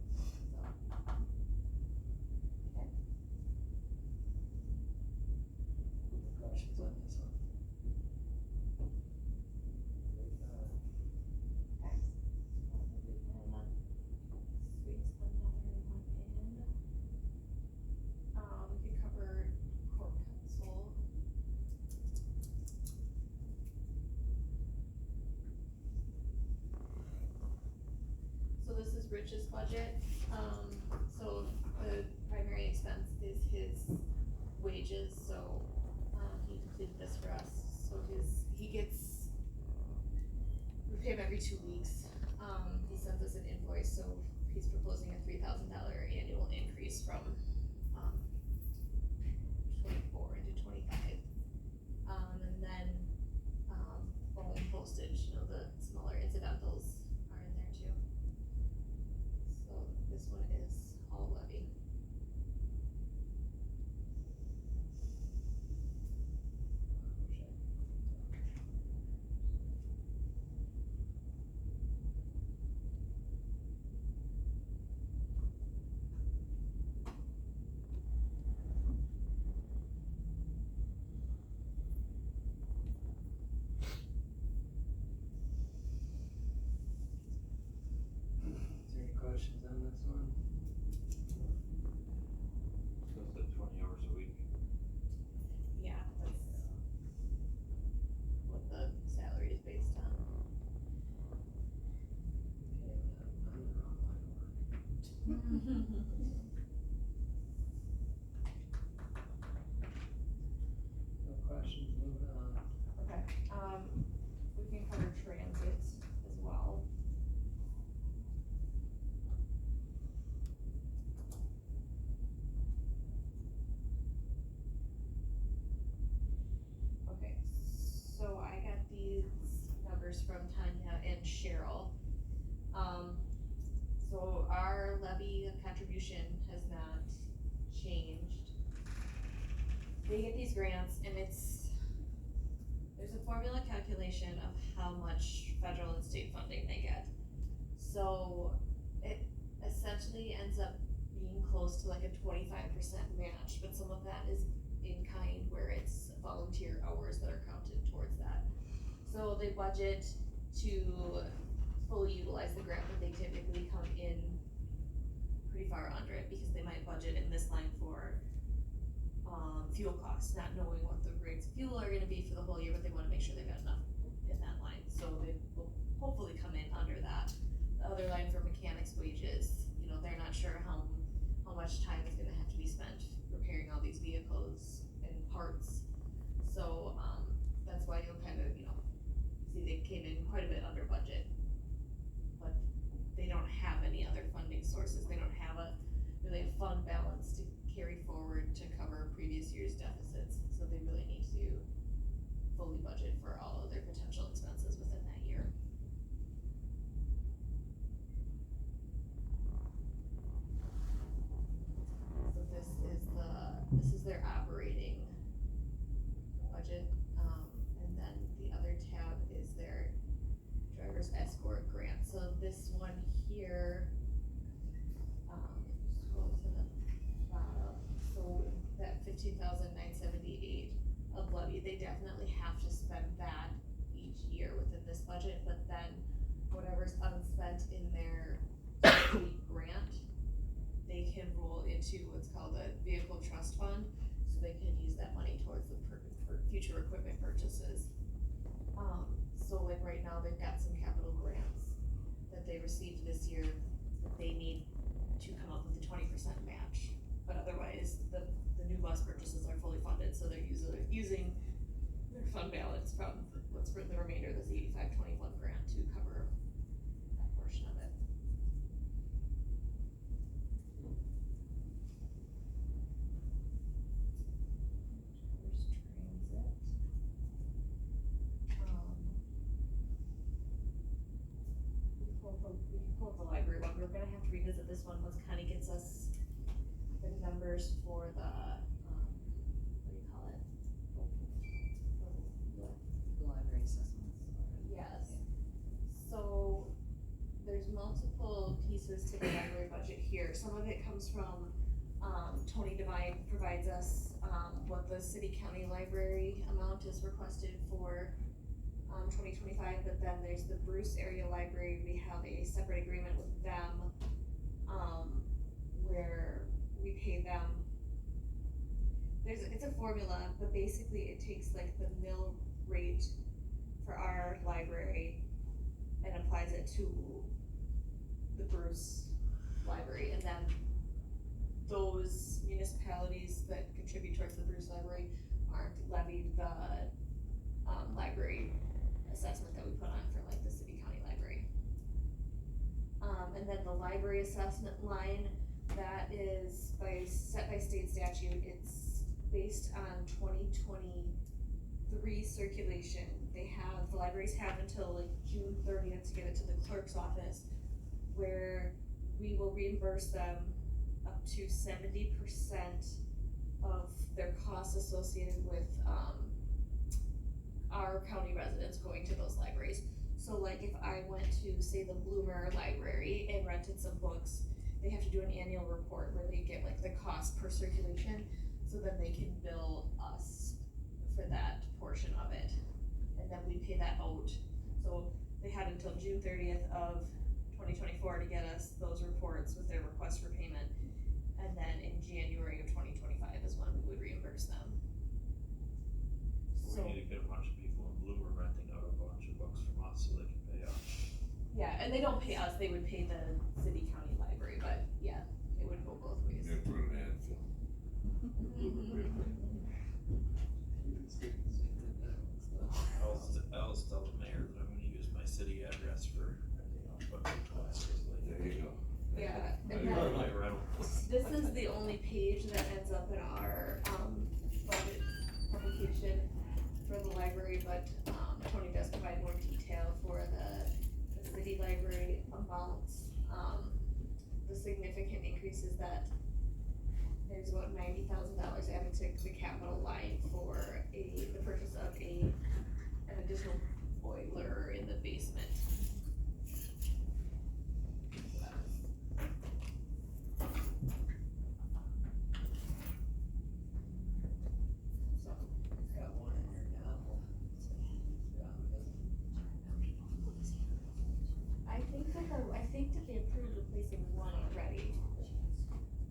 Questions on this one? Squeeze another one in. We could cover court counsel. So this is Rich's budget, so the primary expense is his wages, so, he completed this for us, so he gets, we pay him every 2 weeks, he sends us an invoice, so he's proposing a $3,000 annual increase from, 24 into 25. And then, phone postage, the smaller incidentals are in there too. So this one is all levy. Is there any questions on this one? So it's at 20 hours a week. Yeah, that's what the salary is based on. Okay, I'm the wrong line of work. No questions, moving on. Okay, we can cover transit as well. Okay, so I got these numbers from Tanya and Cheryl. So our levy contribution has not changed. They get these grants and there's a formula calculation of how much federal and state funding they get. So it essentially ends up being close to like a 25% match, but some of that is in kind where it's volunteer hours that are counted towards that. So they budget to fully utilize the grant, but they typically come in pretty far under it because they might budget in this line for fuel costs, not knowing what the rates of fuel are gonna be for the whole year, but they wanna make sure they've got enough in that line, so they will hopefully come in under that. The other line for mechanics wages, they're not sure how much time is gonna have to be spent repairing all these vehicles and parts. So, that's why you'll kind of, see they came in quite a bit under budget. But they don't have any other funding sources, they don't have really a fund balance to carry forward to cover previous year's deficits, so they really need to fully budget for all of their potential expenses within that year. So this is their operating budget, and then the other tab is their driver's escort grant, so this one here, scroll to the bottom, so that 15,978 of levy, they definitely have to spend that each year within this budget, but then whatever's unspent in their state grant, they can roll into what's called a vehicle trust fund, so they can use that money towards for future equipment purchases. So like right now, they've got some capital grants that they received this year that they need to come up with a 20% match. But otherwise, the new bus purchases are fully funded, so they're using their fund balance from what's for the remainder of this 8521 grant to cover that portion of it. pull up the library one, we're gonna have to revisit this one, once Connie gets us the numbers for the, what do you call it? The library assessments. Yes. So, there's multiple pieces to the library budget here, some of it comes from, Tony Devine provides us, what the city-county library amount is requested for, 2025, but then there's the Bruce Area Library, we have a separate agreement with them, where we pay them. It's a formula, but basically it takes like the mill rate for our library and applies it to the Bruce Library, and then those municipalities that contribute towards the Bruce Library aren't levied the, library assessment that we put on for like the city county library. And then the library assessment line, that is set by state statute, it's based on 2023 circulation. The libraries have until like June 30th to get it to the clerk's office, where we will reimburse them up to 70% of their costs associated with, our county residents going to those libraries. So like if I went to, say, the Bloomer Library and rented some books, they have to do an annual report where they get like the cost per circulation, so then they can bill us for that portion of it. And then we pay that out. So they had until June 30th of 2024 to get us those reports with their request for payment. And then in January of 2025 is when we would reimburse them. So we need to get a bunch of people in Bloomer renting out a bunch of books from us so they can pay us. Yeah, and they don't pay us, they would pay the city county library, but yeah, it would go both ways. Yeah, put an ad film. I'll tell the mayor that I'm gonna use my city address for renting out books from classes There you go. Yeah, and There you then- go. My rental. This is the only page that ends up in our, budget publication for the library, but, Tony does provide more detail for the city library amounts. The significant increase is that there's about $90,000 added to the capital line for the purchase of an additional boiler in the basement. So, Got one in here now. I think that they approved replacing one already,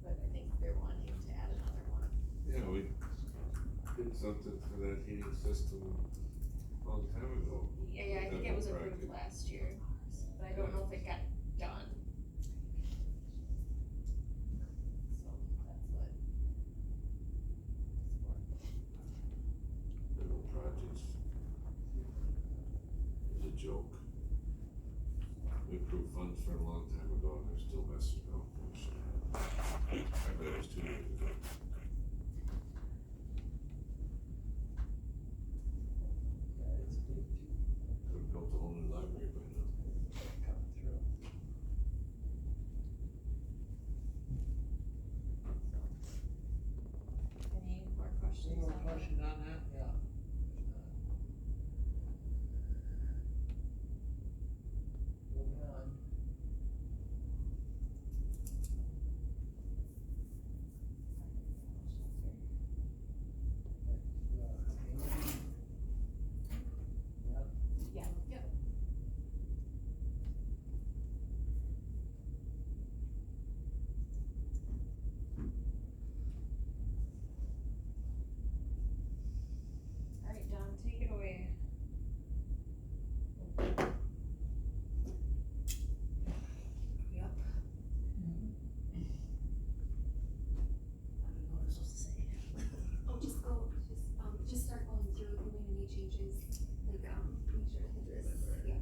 but I think they're wanting to add another one. Yeah, we did something for that heating system a long time ago. Yeah, I think it was approved last year, but I don't know if it got done. So, that's what. Little projects. It's a joke. We approved funds for a long time ago and they're still messing around. I bet it was 2 years ago. Could've built a whole new library by now. Coming through. Any more questions? Any more on that? questions on that? Yeah. Moving on. Yep. Yeah, yep. Alright, John, take it away. Yep. I don't know what I'm supposed to say. Oh, just start going through, if we made any changes, like, make sure to hit this, yeah.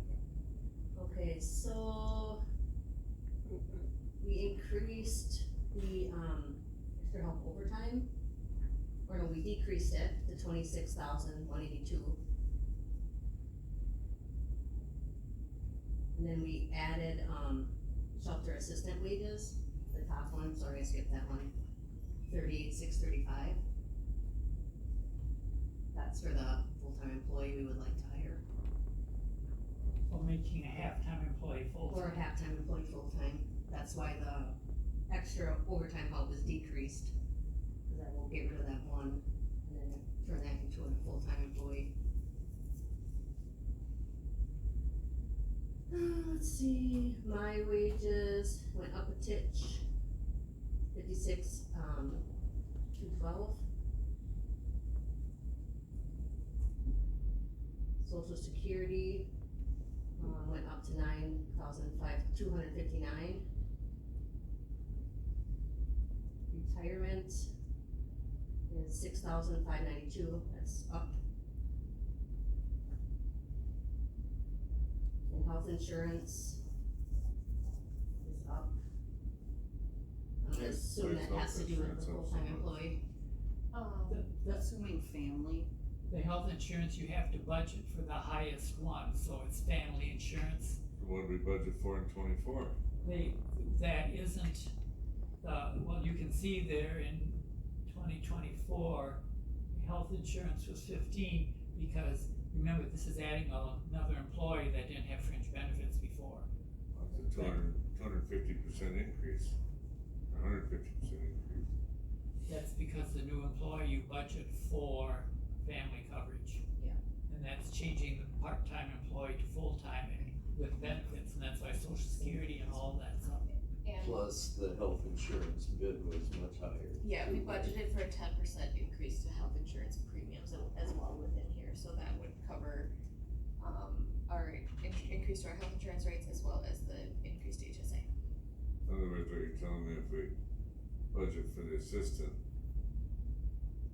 Okay, so we increased the, extra help overtime, or no, we decreased it to 26,182. And And then we added, shelter assistant wages, the top one, sorry I skipped that one, 38,635. That's for the full-time employee we would like to hire, Or making a half-time employee or a full-time. half-time employee full-time. That's why the extra overtime help is decreased, cause I will get rid of that one, and then turn that into a full-time employee. Let's see, my wages went up a titch, 56,212. Social Security, went up to 9,259. Retirement is 6,592, that's up. And health insurance is up. I'm gonna assume that has to do with the full-time employee. Assuming family, The health insurance, you have to budget for the highest one, so it's family insurance. What did we budget for in 24? That isn't, well, you can see there in 2024, health insurance was 15, because remember, this is adding another employee that didn't have fringe benefits before. That's a 250% increase, 150% increase. That's because the new employee, you budget for family coverage. Yeah. And that's changing the part-time employee to full-time and with benefits, and that's why social security and all that stuff. And, Plus, the health insurance bid was much higher. yeah, we budgeted for a 10% increase to health insurance premiums as well within here, so that would cover, our increase to our health insurance rates as well as the increased HSA. In other words, what you're telling me, if we budget for the assistant,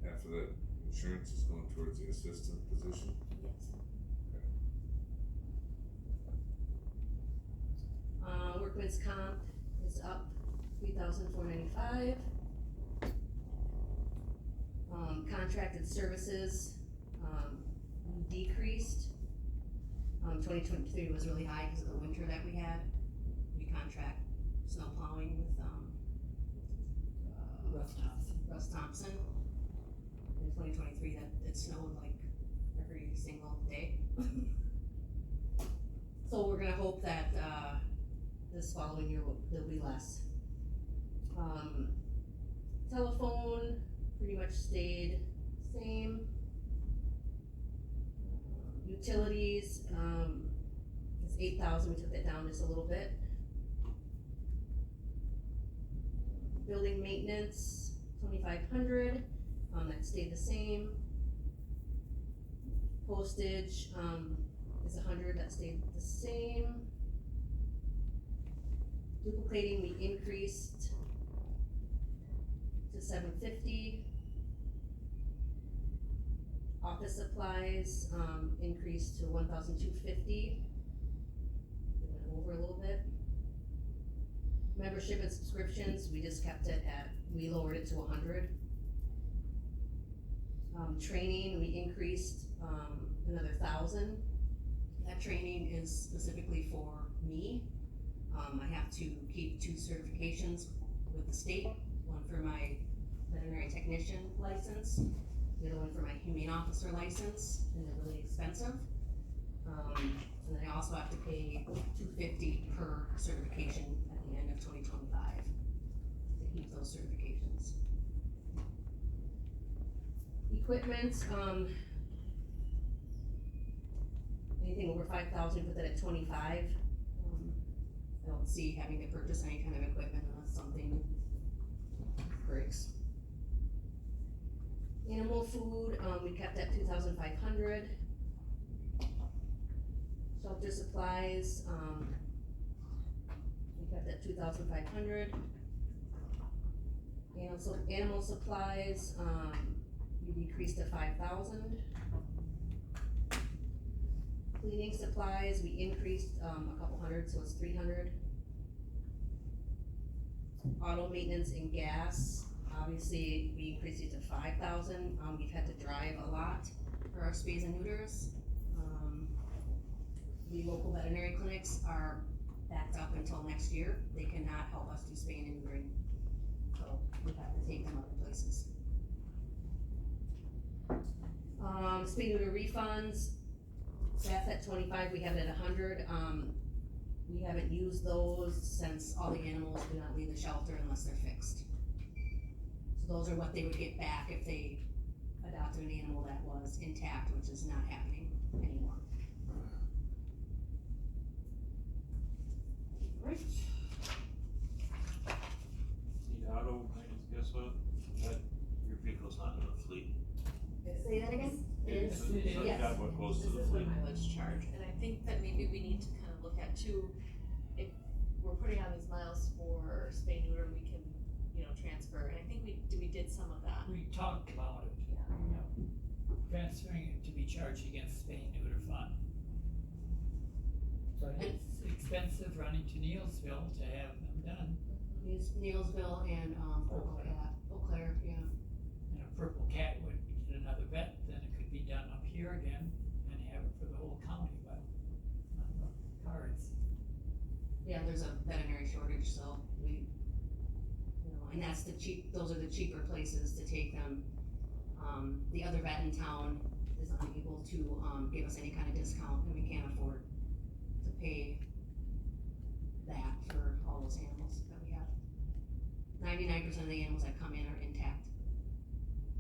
half of that insurance is going towards the assistant position? Yes. Workman's comp is up 3,495. Contracted services, decreased. 2023 was really high because of the winter that we had. We contract snow plowing with, Russ Thompson. In 2023, that it snowed like every single day. So we're gonna hope that, this following year there'll be less. Telephone pretty much stayed same. Utilities, it's 8,000, we took that down just a little bit. Building maintenance, 2,500, that stayed the same. Postage, is 100, that stayed the same. Duplicating, we increased to 750. Office supplies, increased to 1,250. We went over a little bit. Membership and subscriptions, we just kept it we lowered it to 100. Training, we increased, another 1,000. That training is specifically for me. I have to keep 2 certifications with the state, one for my veterinary technician license, the other one for my humane officer license, and they're really expensive. And then I also have to pay $250 per certification at the end of 2025 to keep those certifications. Equipment, anything over 5,000, put that at 25. I don't see having to purchase any kind of equipment unless something breaks. Animal food, we kept at 2,500. Shelter supplies, we kept at 2,500. Animal supplies, we decreased to 5,000. Cleaning supplies, we increased, a couple hundred, so it's 300. Auto maintenance and gas, obviously, we increased it to 5,000, we've had to drive a lot for our spays and neuters. the local veterinary clinics are backed up until next year. They cannot help us do spaying and neutering. So we have to take them other places. Spay neuter refunds, that's at 25, we have it at 100. We haven't used those since all the animals do not leave the shelter unless they're fixed. So those are what they would get back if they adopted an animal that was intact, which is not happening anymore. Right. The auto, I guess what, that, your vehicle's not in the fleet. Say that again? It's, It is. so Yes. that what goes to This the is the fleet. mileage charge, and I think that maybe we need to kind of look at too, if we're putting on these miles for spay neuter, we can, you know, transfer, and I think we did some of that. We talked about it. Yeah. Transferring it to be charged against spay and neuter fund. But it's expensive running to Neilsville to have them done, Neilsville and, Eau Claire, yeah. and a Purple Cat would get another vet, then it could be done up here again and have it for the whole county, but on the cards. Yeah, there's a veterinary shortage, so we, you know, and that's those are the cheaper places to take them. The other vet in town is unable to, give us any kind of discount, and we can't afford to pay that for all those animals that we have. 99% of the animals that come in are intact.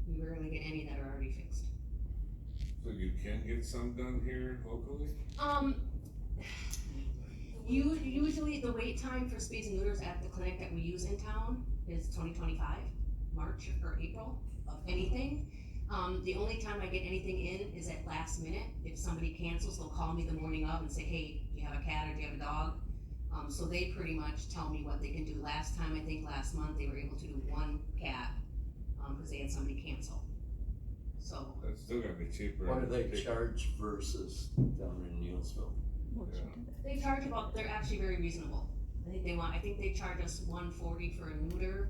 We rarely get any that are already fixed. So you can get some done here locally? Usually the wait time for spays and neuters at the clinic that we use in town is 2025, March or April of anything. The only time I get anything in is at last minute. If somebody cancels, they'll call me the morning of and say, hey, do you have a cat or do you have a dog? So they pretty much tell me what they can do. Last time, I think last month, they were able to do one cat, cause they had somebody cancel. So, That's still gonna be cheaper. What do they Take- charge versus down in Neilsville? Yeah. they charge about, they're actually very reasonable. I think they charge us $140 for a neuter,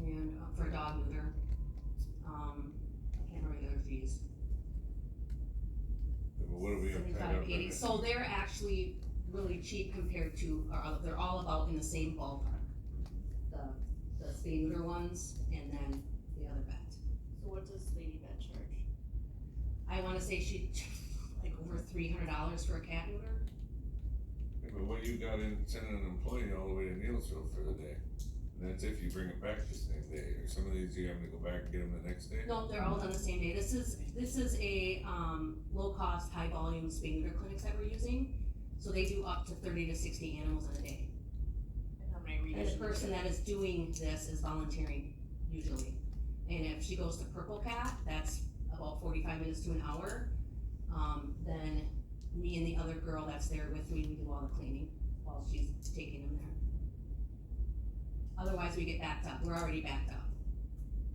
and for a dog neuter. I can't remember the other fees. But what do we have tied up 75, 80. in? So they're actually really cheap compared to, they're all about in the same ballpark. The spay neuter ones and then the other vet. So what does Lady Vet charge? I wanna say she, like over $300 for a cat neuter. Yeah, but what you got in sending an employee all the way to Neilsville for the day? And that's if you bring it back the same day, or some of these you have to go back and get them the next day? No, they're all done the same day. This is a, low cost, high volume spay neuter clinics that we're using. So they do up to 30 to 60 animals in a day. And how many And readers? the person that is doing this is volunteering usually. And if she goes to Purple Cat, that's about 45 minutes to an hour. Then me and the other girl that's there with me, we do all the cleaning while she's taking them there. Otherwise, we get backed up. We're already backed up.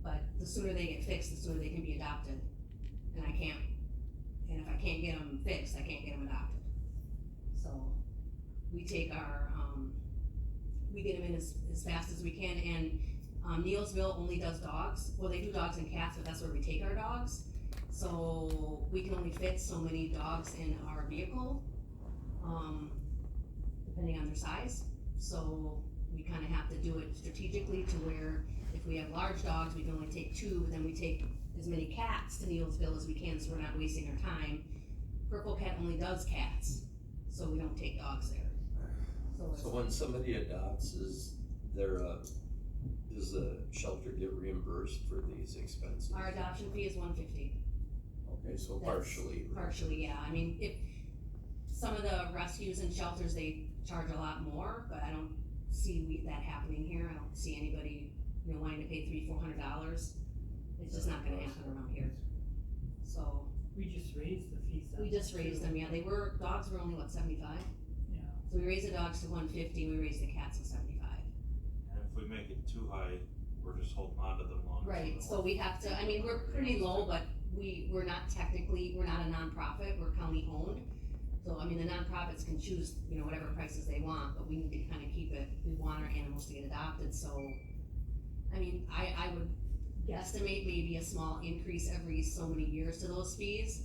But the sooner they get fixed, the sooner they can be adopted. And if I can't get them fixed, I can't get them adopted. So we take our, we get them in as fast as we can, and Neilsville only does dogs. Well, they do dogs and cats, but that's where we take our dogs. So we can only fit so many dogs in our vehicle, depending on their size. So we kinda have to do it strategically to where if we have large dogs, we can only take 2, then we take as many cats to Neilsville as we can, so we're not wasting our time. Purple Cat only does cats, so we don't take dogs there. So when somebody adopts, does the shelter get reimbursed for these expenses? Our adoption fee is $150. Okay, so That's partially. Partially, yeah, I mean, if, some of the rescues and shelters, they charge a lot more, but I don't see that happening here. I don't see anybody, wanting to pay $300-400. It's just not gonna happen around here. So, We just raised the fees on we just raised them, yeah, dogs were only, what, 75? Yeah. So we raised the dogs to 150, we raised the cats to 75. And if we make it too high, we're just holding on to them longer. Right, so we have to, I mean, we're pretty low, but we're not a nonprofit, we're county owned. So, I mean, the nonprofits can choose, whatever prices they want, but we need to kinda keep it, we want our animals to get adopted, so. I mean, I would guesstimate maybe a small increase every so many years to those fees.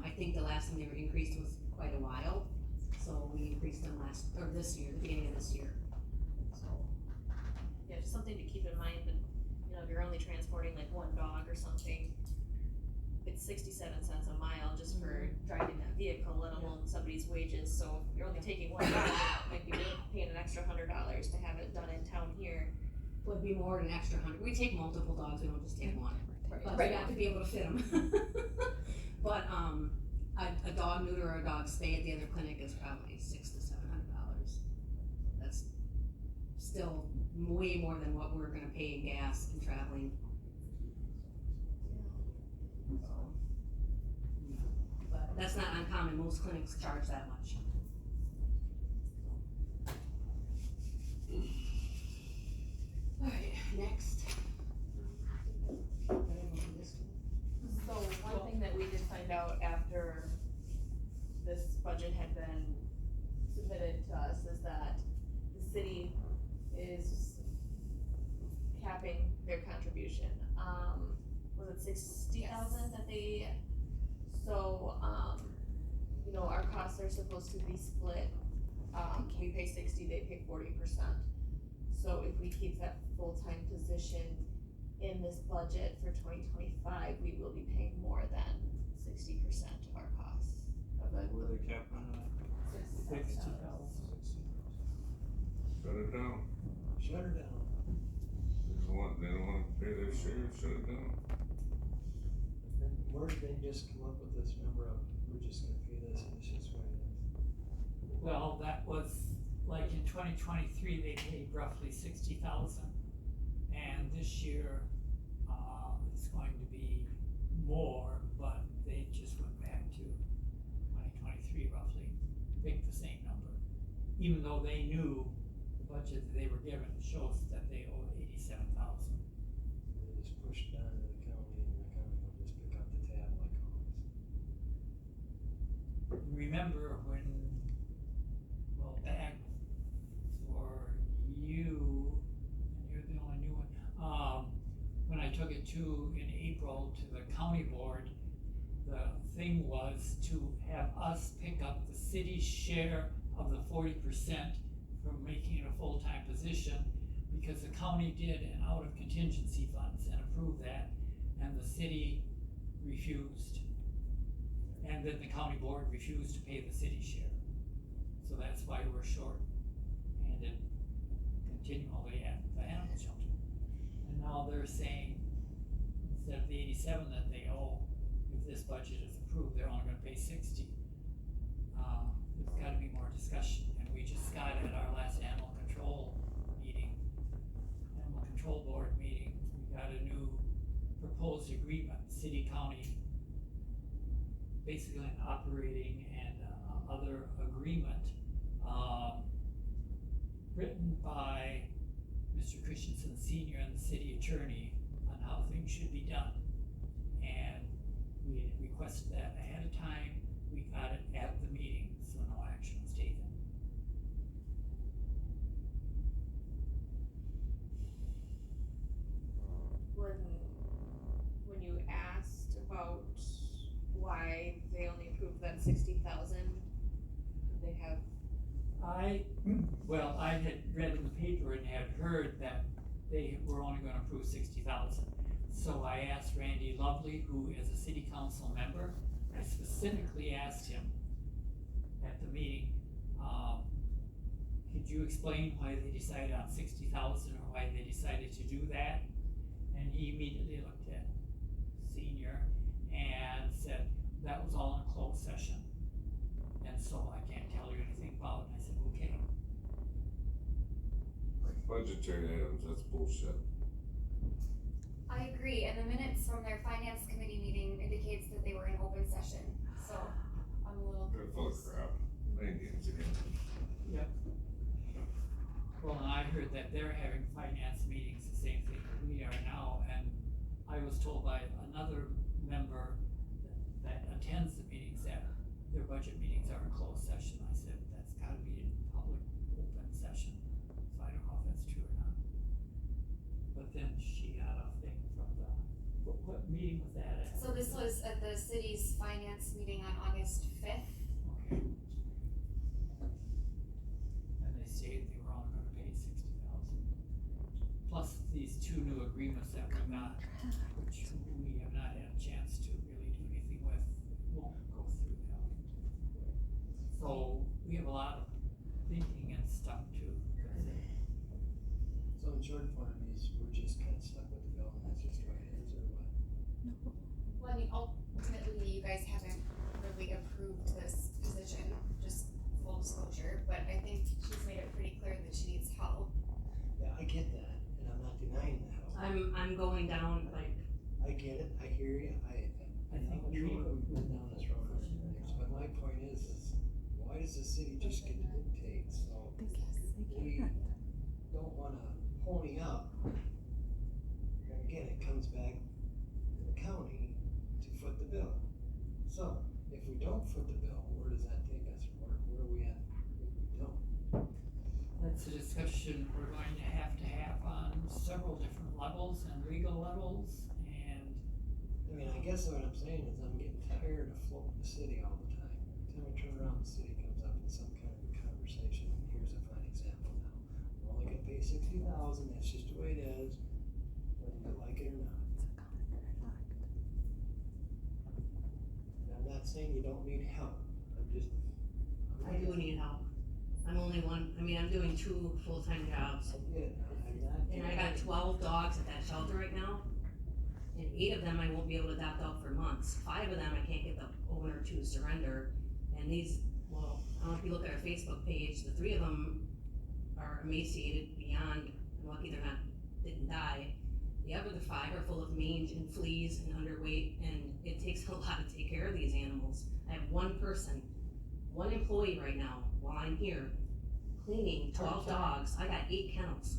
I think the last time they were increased was quite a while, so we increased them this year, the beginning of this year, so. Yeah, just something to keep in mind, and, you know, if you're only transporting like one dog or something, it's 67 cents a mile just for driving that vehicle, let alone somebody's wages, so if you're only taking one dog, you might be paying an extra $100 to have it done in town here. Would be more than an extra 100, we take multiple dogs, we don't just take one, but we Right. have to be able to fit them. But, a dog neuter or a dog spay at the other clinic is probably $600 to $700. That's still way more than what we're gonna pay in gas and traveling. So, but that's not uncommon, most clinics charge that much. Alright, next. So one thing that we did find out after this budget had been submitted to us is that the city is capping their contribution. Was it 60,000 that they, so, you know, our costs are supposed to be split. We pay 60, they pay 40%. So if we keep that full-time position in this budget for 2025, we will be paying more than 60% of our costs of it. Where they capped on that? $60,000. Shut it down. Shut her down. They don't want to pay their share, shut it down. And where did they just come up with this number of, we're just gonna pay this and it's just what it is? Well, that was, like in 2023, they paid roughly 60,000. And this year, it's going to be more, but they just went back to 2023 roughly, picked the same number. Even though they knew the budget that they were given shows that they owe 87,000. They just push it down to the county and the county will just pick up the tab like always. Remember when, well, back for you, and you're the only new one, when I took it in April to the county board, the thing was to have us pick up the city's share of the 40% from making it a full-time position, because the county did an out of contingency funds and approved that, and the city refused. And then the county board refused to pay the city share. So that's why we're short-handed continually at the animal shelter. And now they're saying, instead of the 87 that they owe, if this budget is approved, they're only gonna pay 60. There's gotta be more discussion, and we just got at our last animal control board meeting, we got a new proposed agreement, city-county, basically an operating and other agreement, written by Mr. Christensen Senior and the city attorney on how things should be done. And we had requested that ahead of time, we got it at the meeting, so no action was taken. When you asked about why they only approved that 60,000, they have. I had read in the paper and had heard that they were only gonna approve 60,000. So I asked Randy Lovely, who is a city council member, I specifically asked him at the meeting, could you explain why they decided on 60,000 or why they decided to do that? And he immediately looked at Senior and said, that was all in a closed session. And so I can't tell you anything about it. And I said, okay. Budgetary items, that's bullshit. I agree, and the minutes from their finance committee meeting indicates that they were in open session, so I'm a little They're full of confused. crap. Playing games again. Yep. Well, and I heard that they're having finance meetings, the same thing that we are now, and I was told by another member that attends the meetings that their budget meetings are in closed session. I said, that's gotta be in public, open session, so I don't know if that's true or not. But then she had a thing from what meeting was that at? So this was at the city's finance meeting on August fifth. And they stated they were only gonna pay 60,000. Plus these two new agreements that we're not, which we have not had a chance to really do anything with, won't go through that. So we have a lot of thinking and stuff too. So in short form is, we're just kinda stuck with the bill, and that's just the way it is, or what? Well, I mean, ultimately, you guys haven't really approved this position, just full disclosure, but I think she's made it pretty clear that she needs help. Yeah, I get that, and I'm not denying that. I'm going down, like, I get it, I hear you, I think I'm sure we've been down this road a few times, but my point is why does the city just get to dictate, so we don't wanna pony up. And again, it comes back to the county to foot the bill. So, if we don't foot the bill, where does that take us, where are we at if we don't? That's a discussion we're going to have on several different levels and legal levels, and I mean, I guess what I'm saying is I'm getting tired of floating the city all the time. Every time I turn around, the city comes up in some kind of a conversation, and here's a fine example now. We're only gonna pay 60,000, that's just the way it is, whether you like it or not. And I'm not saying you don't need help, I do need help. I'm only one, I mean, I'm doing 2 full-time jobs. I get it, I'm not. And I got 12 dogs at that shelter right now. And 8 of them I won't be able to adopt out for months. 5 of them I can't get the owner to surrender. And these, well, I don't know if you look at our Facebook page, the 3 of them are emaciated beyond, I'm lucky didn't die. The other 5 are full of mange and fleas and underweight, and it takes a lot to take care of these animals. I have one employee right now, while I'm here, cleaning 12 dogs. I got 8 kennels.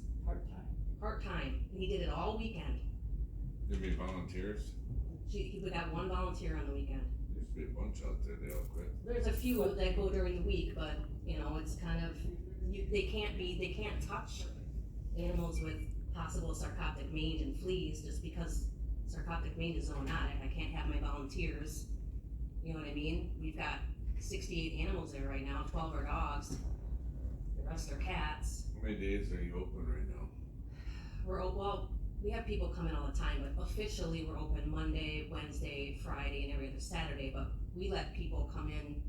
Part-time, and he did it all weekend. There'd be volunteers, We got 1 volunteer on the weekend. there used to be a bunch out there, they all quit. There's a few that go during the week, but, you know, it's kind of, they can't touch animals with possible sarcoptic mange and fleas, just because sarcoptic mange is zoonotic. I can't have my volunteers, you know what I mean? We've got 68 animals there right now, 12 are dogs, the rest are cats. How many days are you open right now? Well, we have people come in all the time, but officially we're open Monday, Wednesday, Friday, and every other Saturday, but we let people come in,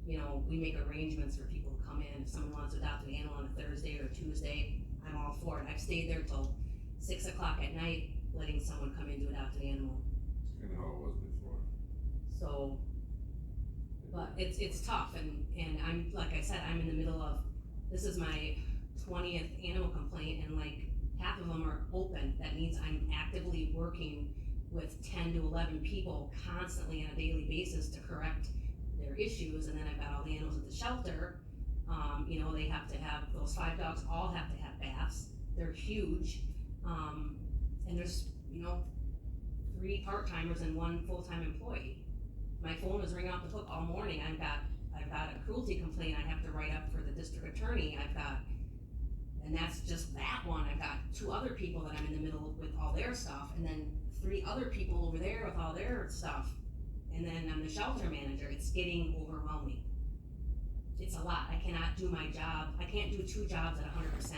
you know, we make arrangements for people to come in. If someone wants to adopt an animal on a Thursday or Tuesday, I'm all for it. I've stayed there till 6 o'clock at night, letting someone come in to adopt an animal. It's kinda how it was before. So, but it's tough, and I'm, like I said, I'm in the middle of, this is my 20th animal complaint, and like, half of them are open. That means I'm actively working with 10 to 11 people constantly on a daily basis to correct their issues, and then I've got all the animals at the shelter. You know, they have to have, those 5 dogs all have to have baths. They're huge, and there's, you know, 3 part-timers and 1 full-time employee. My phone is ringing off the hook all morning. I've got a cruelty complaint I have to write up for the district attorney. And that's just that one. I've got 2 other people that I'm in the middle with all their stuff, and then 3 other people over there with all their stuff. And then I'm the shelter manager. It's getting overwhelming. It's a lot. I cannot do my job. I can't do 2 jobs at 100%,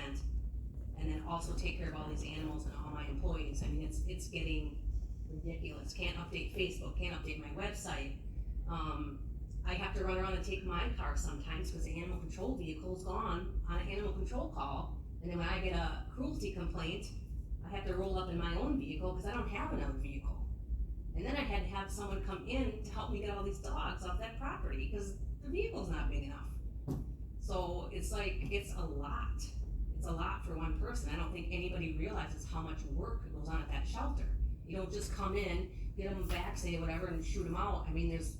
and then also take care of all these animals and all my employees. I mean, it's getting ridiculous. Can't update Facebook, can't update my website. I have to run around and take my car sometimes because the animal control vehicle's gone on an animal control call. And then when I get a cruelty complaint, I have to roll up in my own vehicle because I don't have another vehicle. And then I had to have someone come in to help me get all these dogs off that property because the vehicle's not big enough. So it's like, it's a lot. It's a lot for one person. I don't think anybody realizes how much work goes on at that shelter. You don't just come in, get them back, say whatever, and shoot them out. I mean, there's,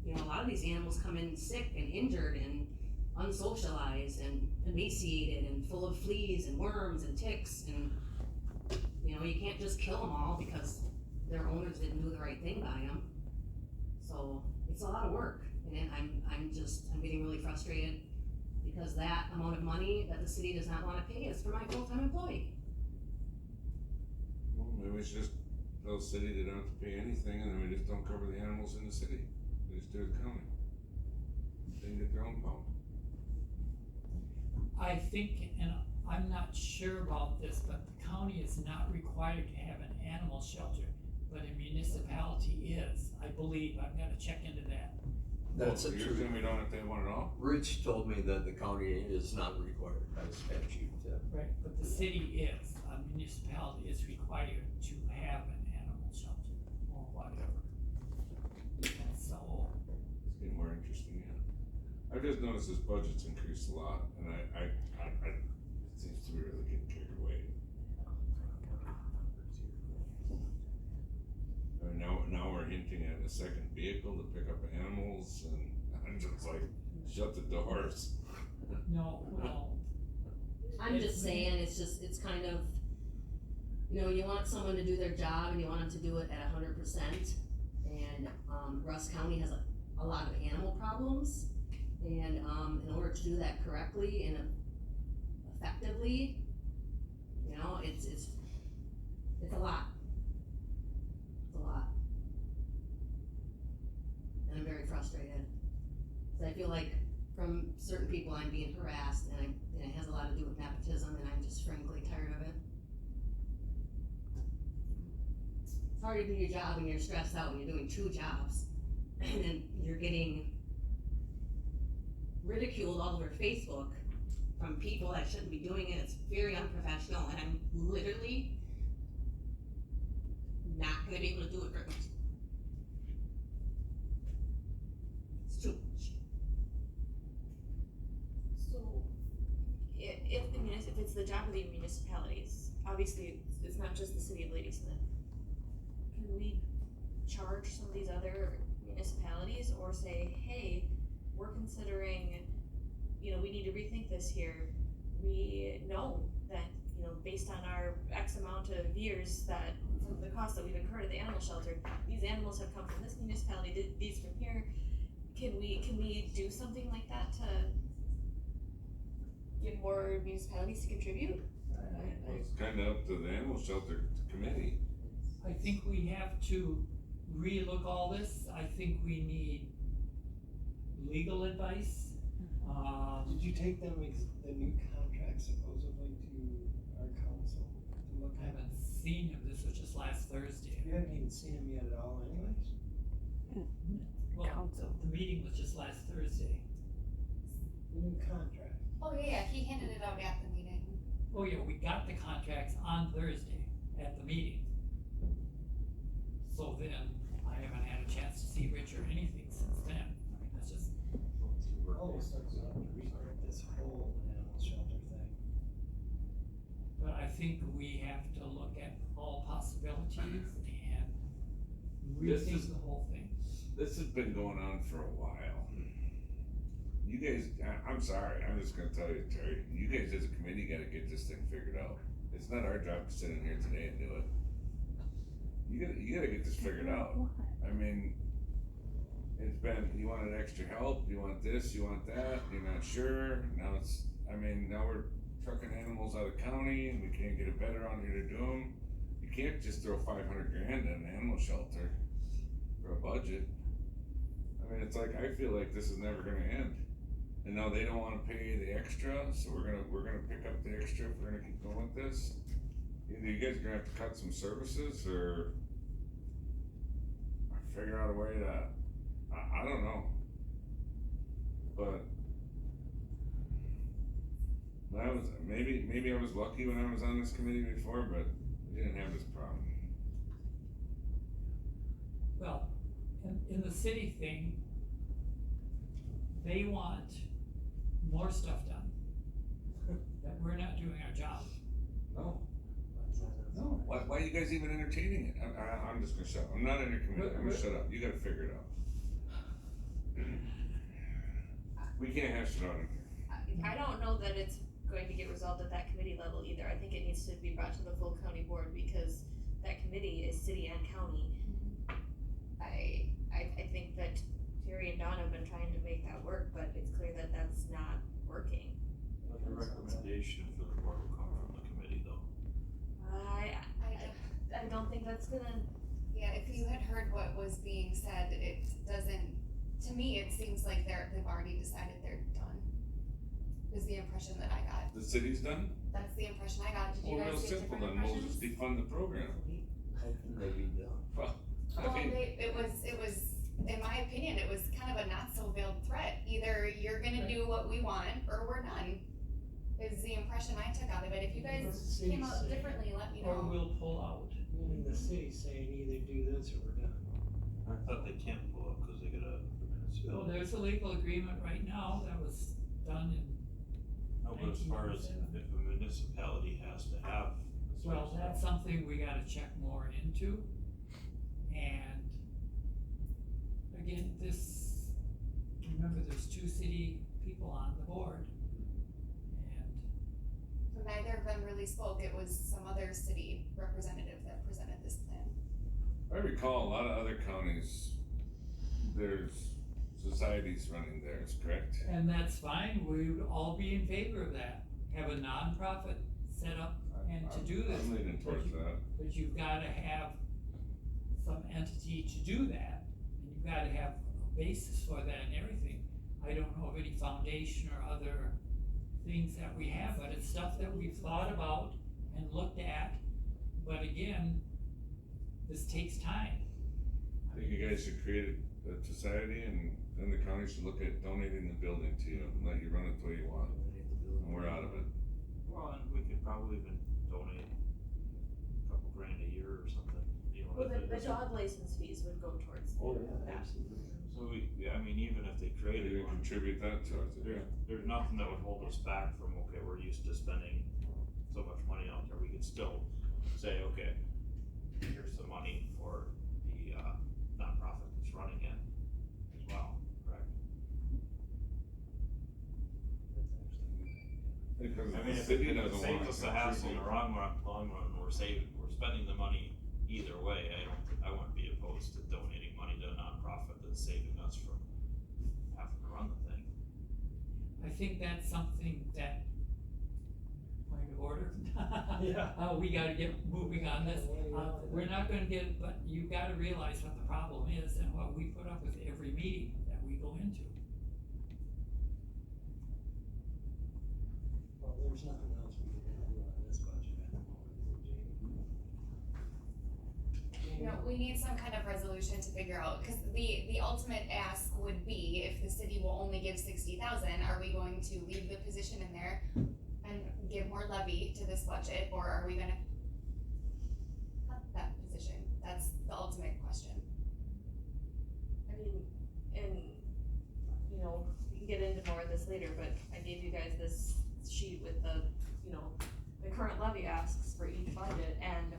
you know, a lot of these animals come in sick and injured and unsocialized and emaciated and full of fleas and worms and ticks, and, you know, you can't just kill them all because their owners didn't do the right thing by them. So it's a lot of work, and I'm getting really frustrated because that amount of money that the city does not want to pay is for my full-time employee. Well, maybe we should just tell the city they don't have to pay anything, and then we just don't cover the animals in the city, we just do it county. They can get their own pound. I think, and I'm not sure about this, but the county is not required to have an animal shelter, but a municipality is, I believe, I've gotta check into that. That's Well, a you're true. saying we don't have to have one at all? Rich told me that the county is not required by statute to. Right, but the city is, a municipality is required to have an animal shelter, or whatever. And so, It's getting more interesting, yeah. I've just noticed his budget's increased a lot, and it seems to be really getting carried away. I mean, now we're hinting at a second vehicle to pick up animals, and I'm just like, shut the doors. no, well, I'm just saying, it's kind of, you know, you want someone to do their job and you want them to do it at 100%. And, Russ County has a lot of animal problems. And, in order to do that correctly and effectively, you know, it's a lot. It's a lot. And I'm very frustrated. So I feel like from certain people I'm being harassed, and it has a lot to do with nepotism, and I'm just frankly tired of it. It's hard to do your job when you're stressed out, when you're doing 2 jobs, and then you're getting ridiculed all over Facebook from people that shouldn't be doing it. It's very unprofessional, and I'm literally not gonna be able to do it right. It's too much. So, if it's the job of the municipalities, obviously, it's not just the city of Ladysmith. Can we charge some of these other municipalities or say, hey, we're considering, you know, we need to rethink this here. We know that, you know, based on our X amount of years that, from the cost that we've incurred at the animal shelter, these animals have come from this municipality, these from here. Can we do something like that to get more municipalities to contribute? Well, it's kinda up to the animal shelter committee. I think we have to relook all this, I think we need legal advice. Did you take them, the new contract supposedly to our council to look I at? haven't seen him, this was just last Thursday. You haven't even seen them yet at all anyways? Well, the meeting was just last Thursday. The new contract. Oh, yeah, he handed it out at the meeting. Oh yeah, we got the contracts on Thursday at the meeting. So then, I haven't had a chance to see Rich or anything since then, I mean, that's just, Oh, starts out to restart this whole animal shelter thing. but I think we have to look at all possibilities and This rethink is- the whole thing. This has been going on for a while. You guys, I'm sorry, I'm just gonna tell you, Terry, you guys as a committee gotta get this thing figured out. It's not our job to sit in here today and do it. You gotta get this figured out. I mean, it's been, you wanted extra help, you want this, you want that, you're not sure, now now we're trucking animals out of county and we can't get a better on here to do them. You can't just throw $500,000 in an animal shelter for a budget. I mean, it's like, I feel like this is never gonna end. And now they don't wanna pay the extra, so we're gonna pick up the extra if we're gonna keep going with this. Either you guys are gonna have to cut some services or figure out a way to, I don't know. But maybe I was lucky when I was on this committee before, but we didn't have this problem. Well, in the city thing, they want more stuff done, that we're not doing our job. No. No, why are you guys even entertaining it? I'm just gonna shut up. I'm not in your committee, I'm gonna shut up. You gotta figure it out. We can't have shit on it. I don't know that it's going to get resolved at that committee level either. I think it needs to be brought to the full county board because that committee is city and county. I think that Terry and Don have been trying to make that work, but it's clear that that's not working. But the recommendation for the board will come from the committee though. I don't think that's was gonna. Yeah, if you had heard what was being said, it doesn't, to me, it seems like they've already decided they're done. Is the impression that I got. The city's done? That's the impression I got. Did you Well, real guys get simple different then, we'll just impressions? defund the program. How can they be done? Well, Well, I mean, it was, in my opinion, it was kind of a not so veiled threat. Either you're gonna do what we want or we're done. Is the impression I took out of it. If you guys What's the came city out say? differently, let me Or know. we'll pull out. Meaning the city saying either do this or we're done. I thought they can't pull up because they got a Well, municipality. there's a legal agreement right now that was done in, No, but as far as if a municipality has to have. a well, certain that's stuff, something we gotta check more into. And again, remember, there's 2 city people on the board. And So neither of them really spoke. It was some other city representative that presented this plan. I recall a lot of other counties, there's societies running theirs, correct? And that's fine, we would all be in favor of that, have a nonprofit set up and to do this. I'm leaning towards that. But you've gotta have some entity to do that, and you've gotta have a basis for that and everything. I don't know of any foundation or other things that we have, but it's stuff that we've thought about and looked at, but again, this takes time. I think you guys should create a society and then the county should look at donating the building to you and let you run it the way you want. And we're out of it. Well, and we could probably even donate a couple grand a year or something, you know. Well, if the it- dog license fees would go towards that. So I mean, even if they created Maybe one, contribute that towards it, yeah. there's nothing that would hold us back from, okay, we're used to spending so much money out there, we could still say, okay, here's the money for the, nonprofit that's running it as well, correct? Because I mean, the if city it doesn't saves want us to a hassle in the contribute. long run, we're spending the money either way, I wouldn't be opposed to donating money to a nonprofit that's saving us from having to run the thing. I think that's something that, point of order. Yeah. We gotta get moving on this. We're not gonna get, but you gotta realize what the problem is and what we put up with every meeting that we go into. Well, there's nothing else we can do on this budget at the moment, Jamie. You know, we need some kind of resolution to figure out, cause the ultimate ask would be, if the city will only give 60,000, are we going to leave the position in there and give more levy to this budget, or are we gonna cut that position? That's the ultimate question. I mean, and, you know, we can get into more of this later, but I gave you guys this sheet with the, you know, the current levy asks for each budget, and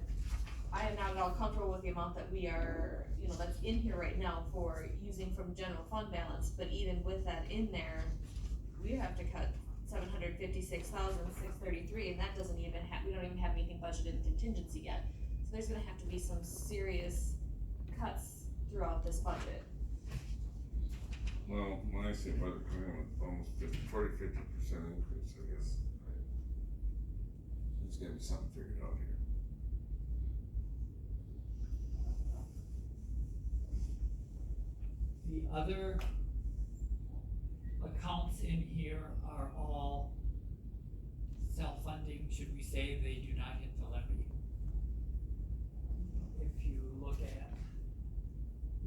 I am not at all comfortable with the amount that we are, you know, that's in here right now for using from general fund balance, but even with that in there, we have to cut $756,633, and that doesn't even we don't even have anything budgeted in contingency yet. So there's gonna have to be some serious cuts throughout this budget. Well, when I say budget coming in with almost 50% increase, I guess, there's gotta be something figured out here. The other accounts in here are all self-funding, should we say, they do not hit the levy.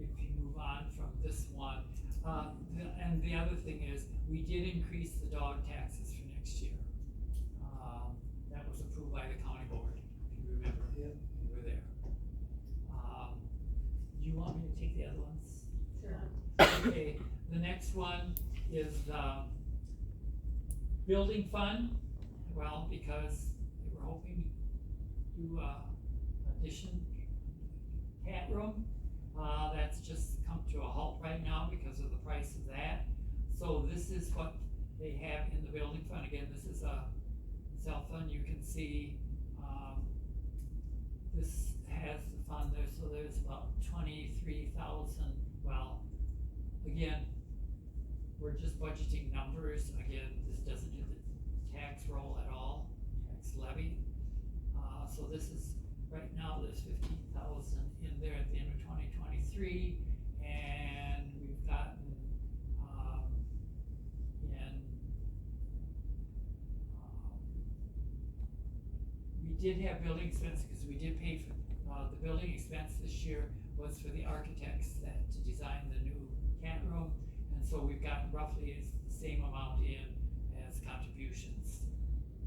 If you move on from this one, and the other thing is, we did increase the dog taxes for next year. That was approved by the county board, if you remember. Yep. You were there. Do you want me to take the other ones? Sure. Okay, the next one is building fund, well, because they were hoping to do addition cat room. That's just come to a halt right now because of the price of that. So this is what they have in the building fund. Again, this is a self-fund, you can see, this has the fund there, so there's about 23,000, well, again, we're just budgeting numbers, again, this doesn't hit the tax roll at all, tax levy. So this is, right now, there's 15,000 23, and we've gotten, we did have building expense, because we did pay for, the building expense this year was for the architects to design the new cat room, and so we've gotten roughly the same amount in as contributions,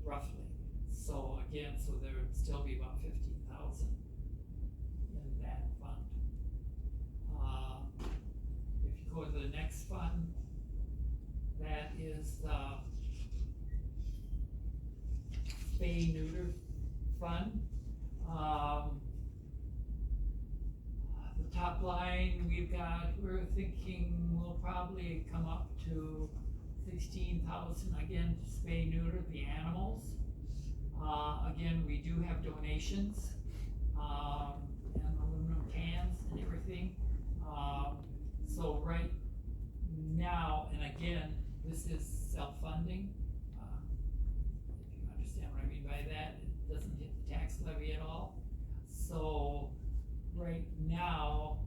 roughly. So again, so there would still be about 15,000 in that fund. If you go to the next fund, that is the spay neuter fund. The top line we're thinking we'll probably come up to 16,000 again to spay neuter the animals. Again, we do have donations, and aluminum cans and everything. So right now, and again, this is self-funding. If you understand what I mean by that, it doesn't hit the tax levy at all. So right now,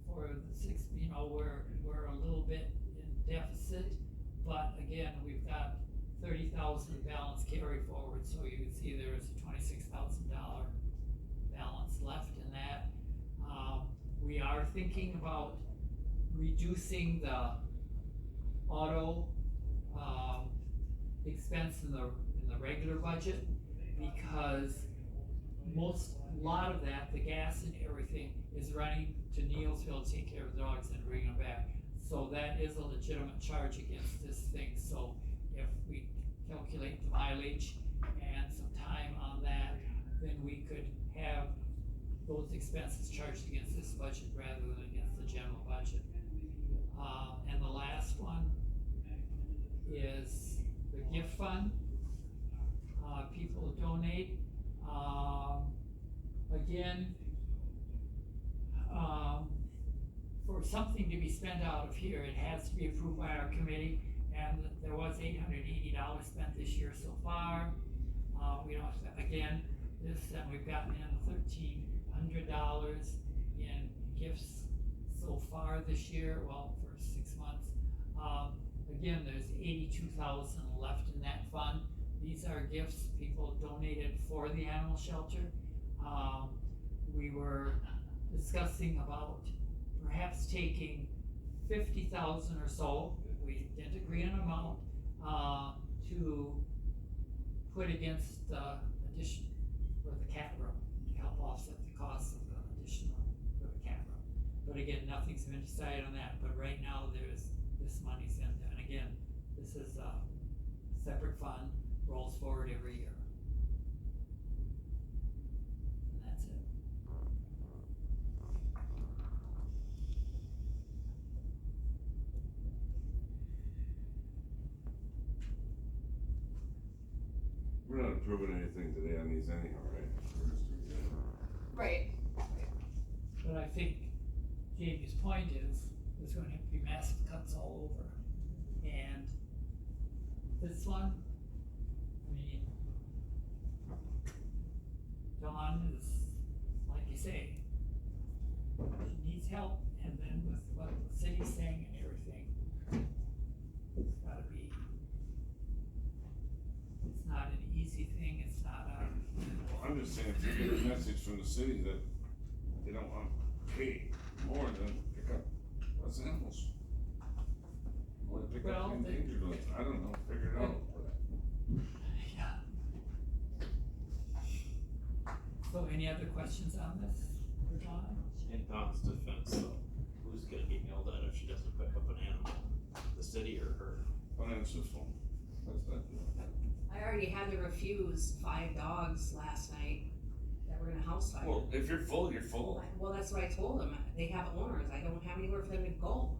for the six, we're a little bit in deficit, but again, we've got 30,000 balance carry forward, so you can see there is a $26,000 balance left in that. We are thinking about reducing the auto expense in the regular budget, because a lot of that, the gas and everything, is running to Neilsville to take care of the dogs and bring them back. So that is a legitimate charge against this thing. So if we calculate the mileage and some time on that, then we could have those expenses charged against this budget rather than against the general budget. And the last one is the gift fund. People donate. Again, for something to be spent out of here, it has to be approved by our committee, and there was $880 spent this year so far. We don't, again, and we've gotten in $1,300 in gifts so far this year, well, for 6 months. Again, there's 82,000 left in that fund. These are gifts people donated for the animal shelter. We were discussing about perhaps taking 50,000 or so, we didn't agree on an amount, to put against the addition for the cat room, to help offset the cost of the additional for the cat room. But again, nothing's been decided on that, but right now there's this money's in there, and again, this is a separate fund, rolls forward every year. And that's it. We're not approving anything today on these anyhow, right? Right. But I think Jamie's point is, there's going to have to be massive cuts all over. And this one, I mean, Dawn is, like you say, she needs help, and then with what the city's saying and everything, it's gotta be, it's not an easy thing, it's not a. Well, I'm just saying, if you get a message from the city that they don't want to pay more, then pick up less animals. Or pick up the endangered ones, I don't know, figure it out. Yeah. So any other questions on this for Dawn? In Dawn's defense, though, who's gonna get yelled at if she doesn't pick up an animal? The city or her? Financial phone, that's that. I already had to refuse 5 dogs last night that were in a house fire. Well, if you're full, you're full. Well, that's what I told them. They have owners. I don't have anywhere for them to go.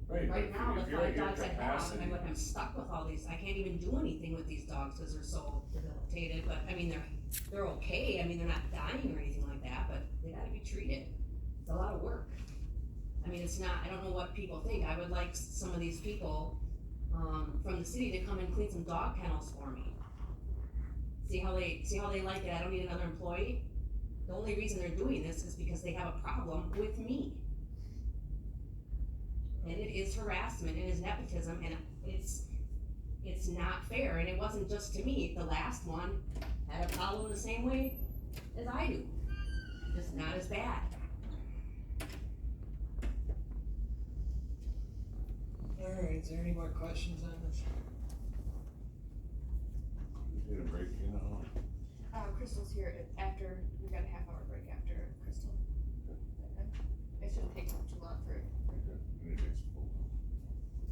Right, Right but now, if the you're 5 at your dogs I have, capacity- I'm stuck with all these. I can't even do anything with these dogs because they're so debilitated. But I mean, they're okay. I mean, they're not dying or anything like that. But they gotta be treated. It's a lot of work. I mean, it's not. I don't know what people think. I would like some of these people from the city to come and clean some dog kennels for me. See how they like it. I don't need another employee. The only reason they're doing this is because they have a problem with me. And it is harassment, and it is nepotism, and it's not fair, and it wasn't just to me. The last one had a problem the same way as I do, just not as bad. Alright, is there any more questions on this? Need a break, you know? Crystal's here after, we got a half-hour break after Crystal. It shouldn't take too long for. Okay, we need to explore.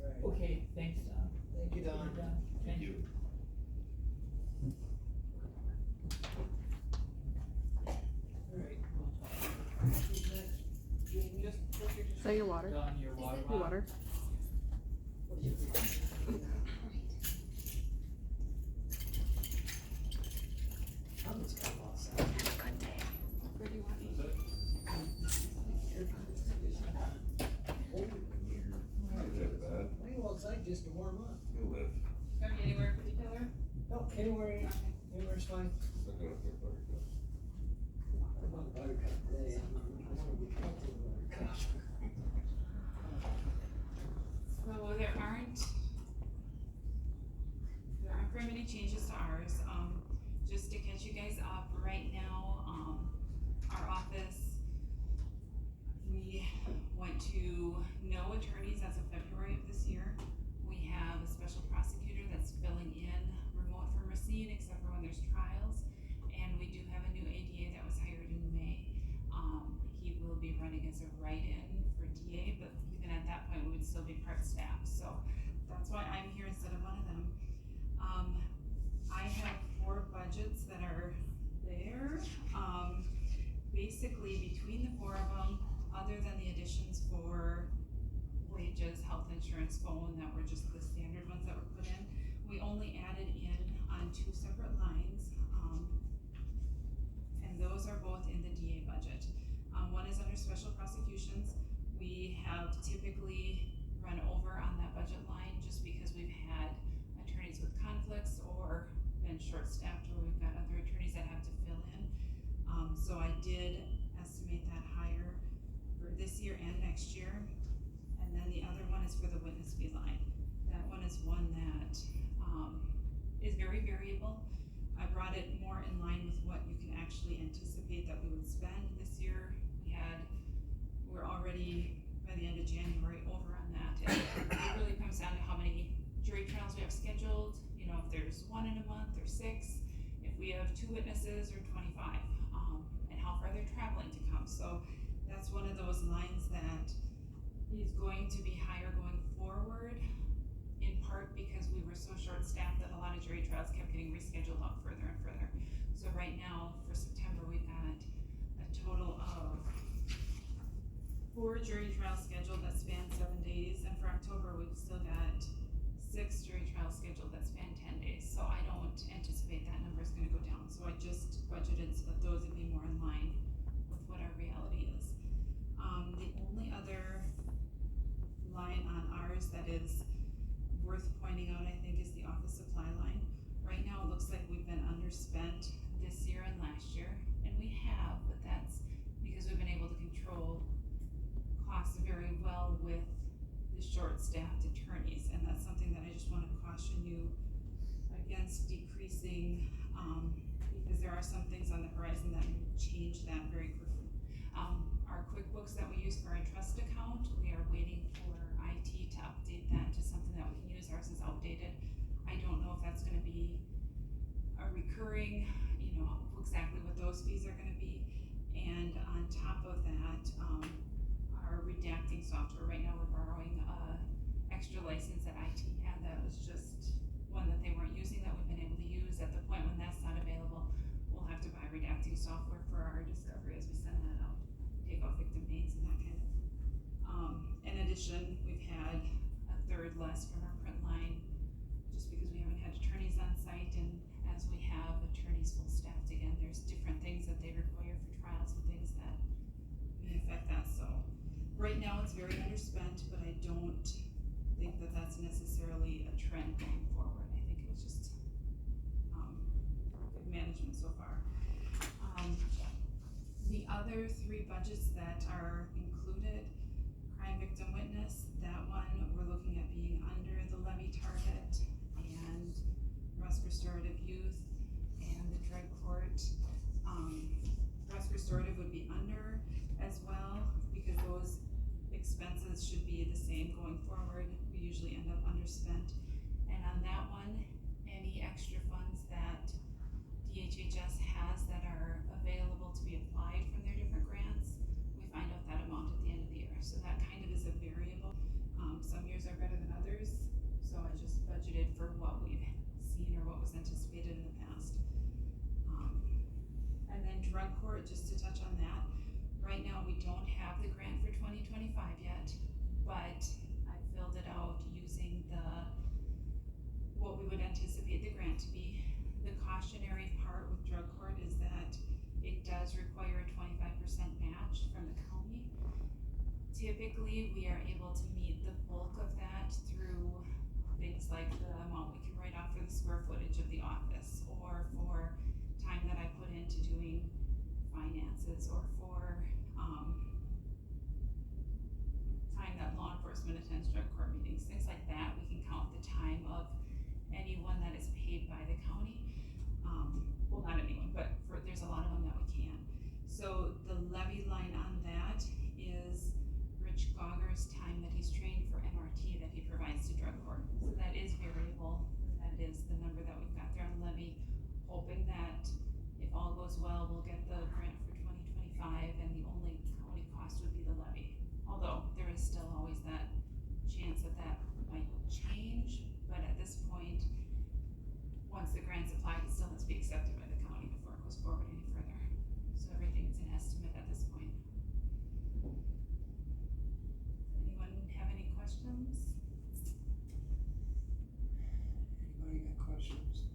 Alright, Okay, thanks, Don. thank you, Don. Thank you. Alright. Who's next? Jamie? Is that your water? Don, your water. Your water? Someone's got lost out. Good day. Where do you want me? Not that bad. I go outside just to warm up. You live. Are you anywhere particular? No, anywhere's fine. Look at it, Buttercup. I want buttercup today. I wanna be comfortable with buttercup. So there aren't very many changes to ours. Just to catch you guys up, right now, our office, we went to no attorneys as of February of this year. We have a special prosecutor that's filling in remote from Racine, except for when there's trials. And we do have a new ADA that was hired in May. He will be running as a write-in for DA, but even at that point, we would still be part staff. So that's why I'm here instead of one of them. I have 4 budgets that are there. Basically between the 4 of them, other than the additions for wages, health insurance, phone, that were just the standard ones that were put in, we only added in on 2 separate lines. And those are both in the DA budget. One is under special prosecutions. We have typically run over on that budget line just because we've had attorneys with conflicts or been short-staffed, or we've got other attorneys that have to fill in. So I did estimate that higher for this year and next year. And then the other one is for the witness fee line. That one is one that, is very variable. I brought it more in line with what you can actually anticipate that we would spend this year. We're already, by the end of January, over on that. And it really comes down to how many jury trials we have scheduled, you know, if there's 1 in a month or 6, if we have 2 witnesses or 25, and how far they're traveling to come. So that's one of those lines that is going to be higher going forward, in part because we were so short-staffed that a lot of jury trials kept getting rescheduled out further and further. So right now, for September, we've got a total of 4 jury trials scheduled that span 7 days, and for October, we've still got 6 jury trials scheduled that span 10 days. So I don't anticipate that number is gonna go down. So I just budgeted so that those would be more in line with what our reality is. The only other line on ours that is worth pointing out, I think, is the office supply line. Right now, it looks like we've been underspent this year and last year, and we have, but that's because we've been able to control costs very well with the short-staffed attorneys, and that's something that I just wanna caution you against decreasing, because there are some things on the horizon that may change that very quickly. Our QuickBooks that we use for our trust account, we are waiting for IT to update that to something that we can use. Ours is outdated. I don't know if that's gonna be a recurring, you know, exactly what those fees are gonna be. And on top of that, our redacting software, right now we're borrowing extra license that IT had that was just one that they weren't using that we've been able to use. At the point when that's not available, we'll have to buy redacting software for our discovery as we send that out, take out victim names and that kind of. In addition, we've had a third less from our print line, just because we haven't had attorneys on site, and as we have attorneys full staffed again, there's different things that they require for trials and things that may affect that. So right now it's very underspent, but I don't think that that's necessarily a trend going forward. I think it was just good management so far. other three budgets that are included, crime victim witness, that one, we're looking at being under the levy target, and restorative youth and the drug court. Restorative would be under as well, because those expenses should be the same going forward. We usually end up underspent. And on that one, any extra funds that DHHS has that are available to be applied from their different grants, we find out that amount at the end of the year. So that kind of is a variable. Some years are better than others, so I just budgeted for what we've seen or what was anticipated in the past. And then drug court, just to touch on that, right now we don't have the grant for 2025 yet, but I filled it out using what we would anticipate the grant to be. The cautionary part with drug court is that it does require a 25% match from the county. Typically, we are able to meet the bulk of that through things like the amount we can write off for the square footage of the office, or for time that I put into doing finances, or for time that law enforcement attends drug court meetings, things like that. We can count the time of anyone that is paid by the county. Well, not anyone, but there's a lot of them that we can. So the levy line on that is Rich Gauger's time that he's trained for MRT that he provides to drug court. So that is variable. That is the number that we've got there on levy, hoping that if all goes well, we'll get the grant for 2025, and the only county cost would be the levy. Although there is still always that chance that that might change, but at this point, once the grant's applied, it still has to be accepted by the county before it goes forward any further. So everything is an estimate at this point. Anyone have any questions? Anybody got questions?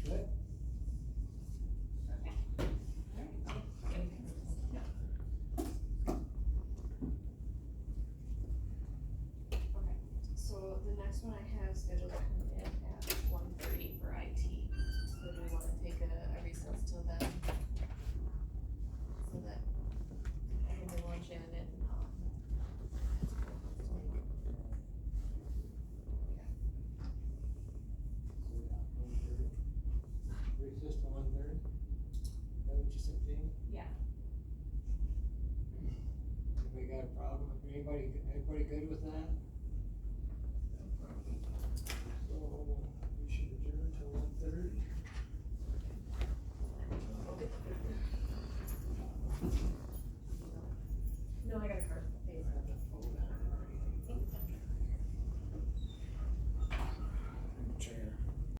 Okay. Okay, so the next one I have scheduled to come in at 1:30 for IT. So do we wanna take a recess till then? So that I can move on Shannon and, So, yeah, 1:30. Recess to 1:30? Is that what you said, Jamie? Yeah. Anybody got a problem? Anybody good with that?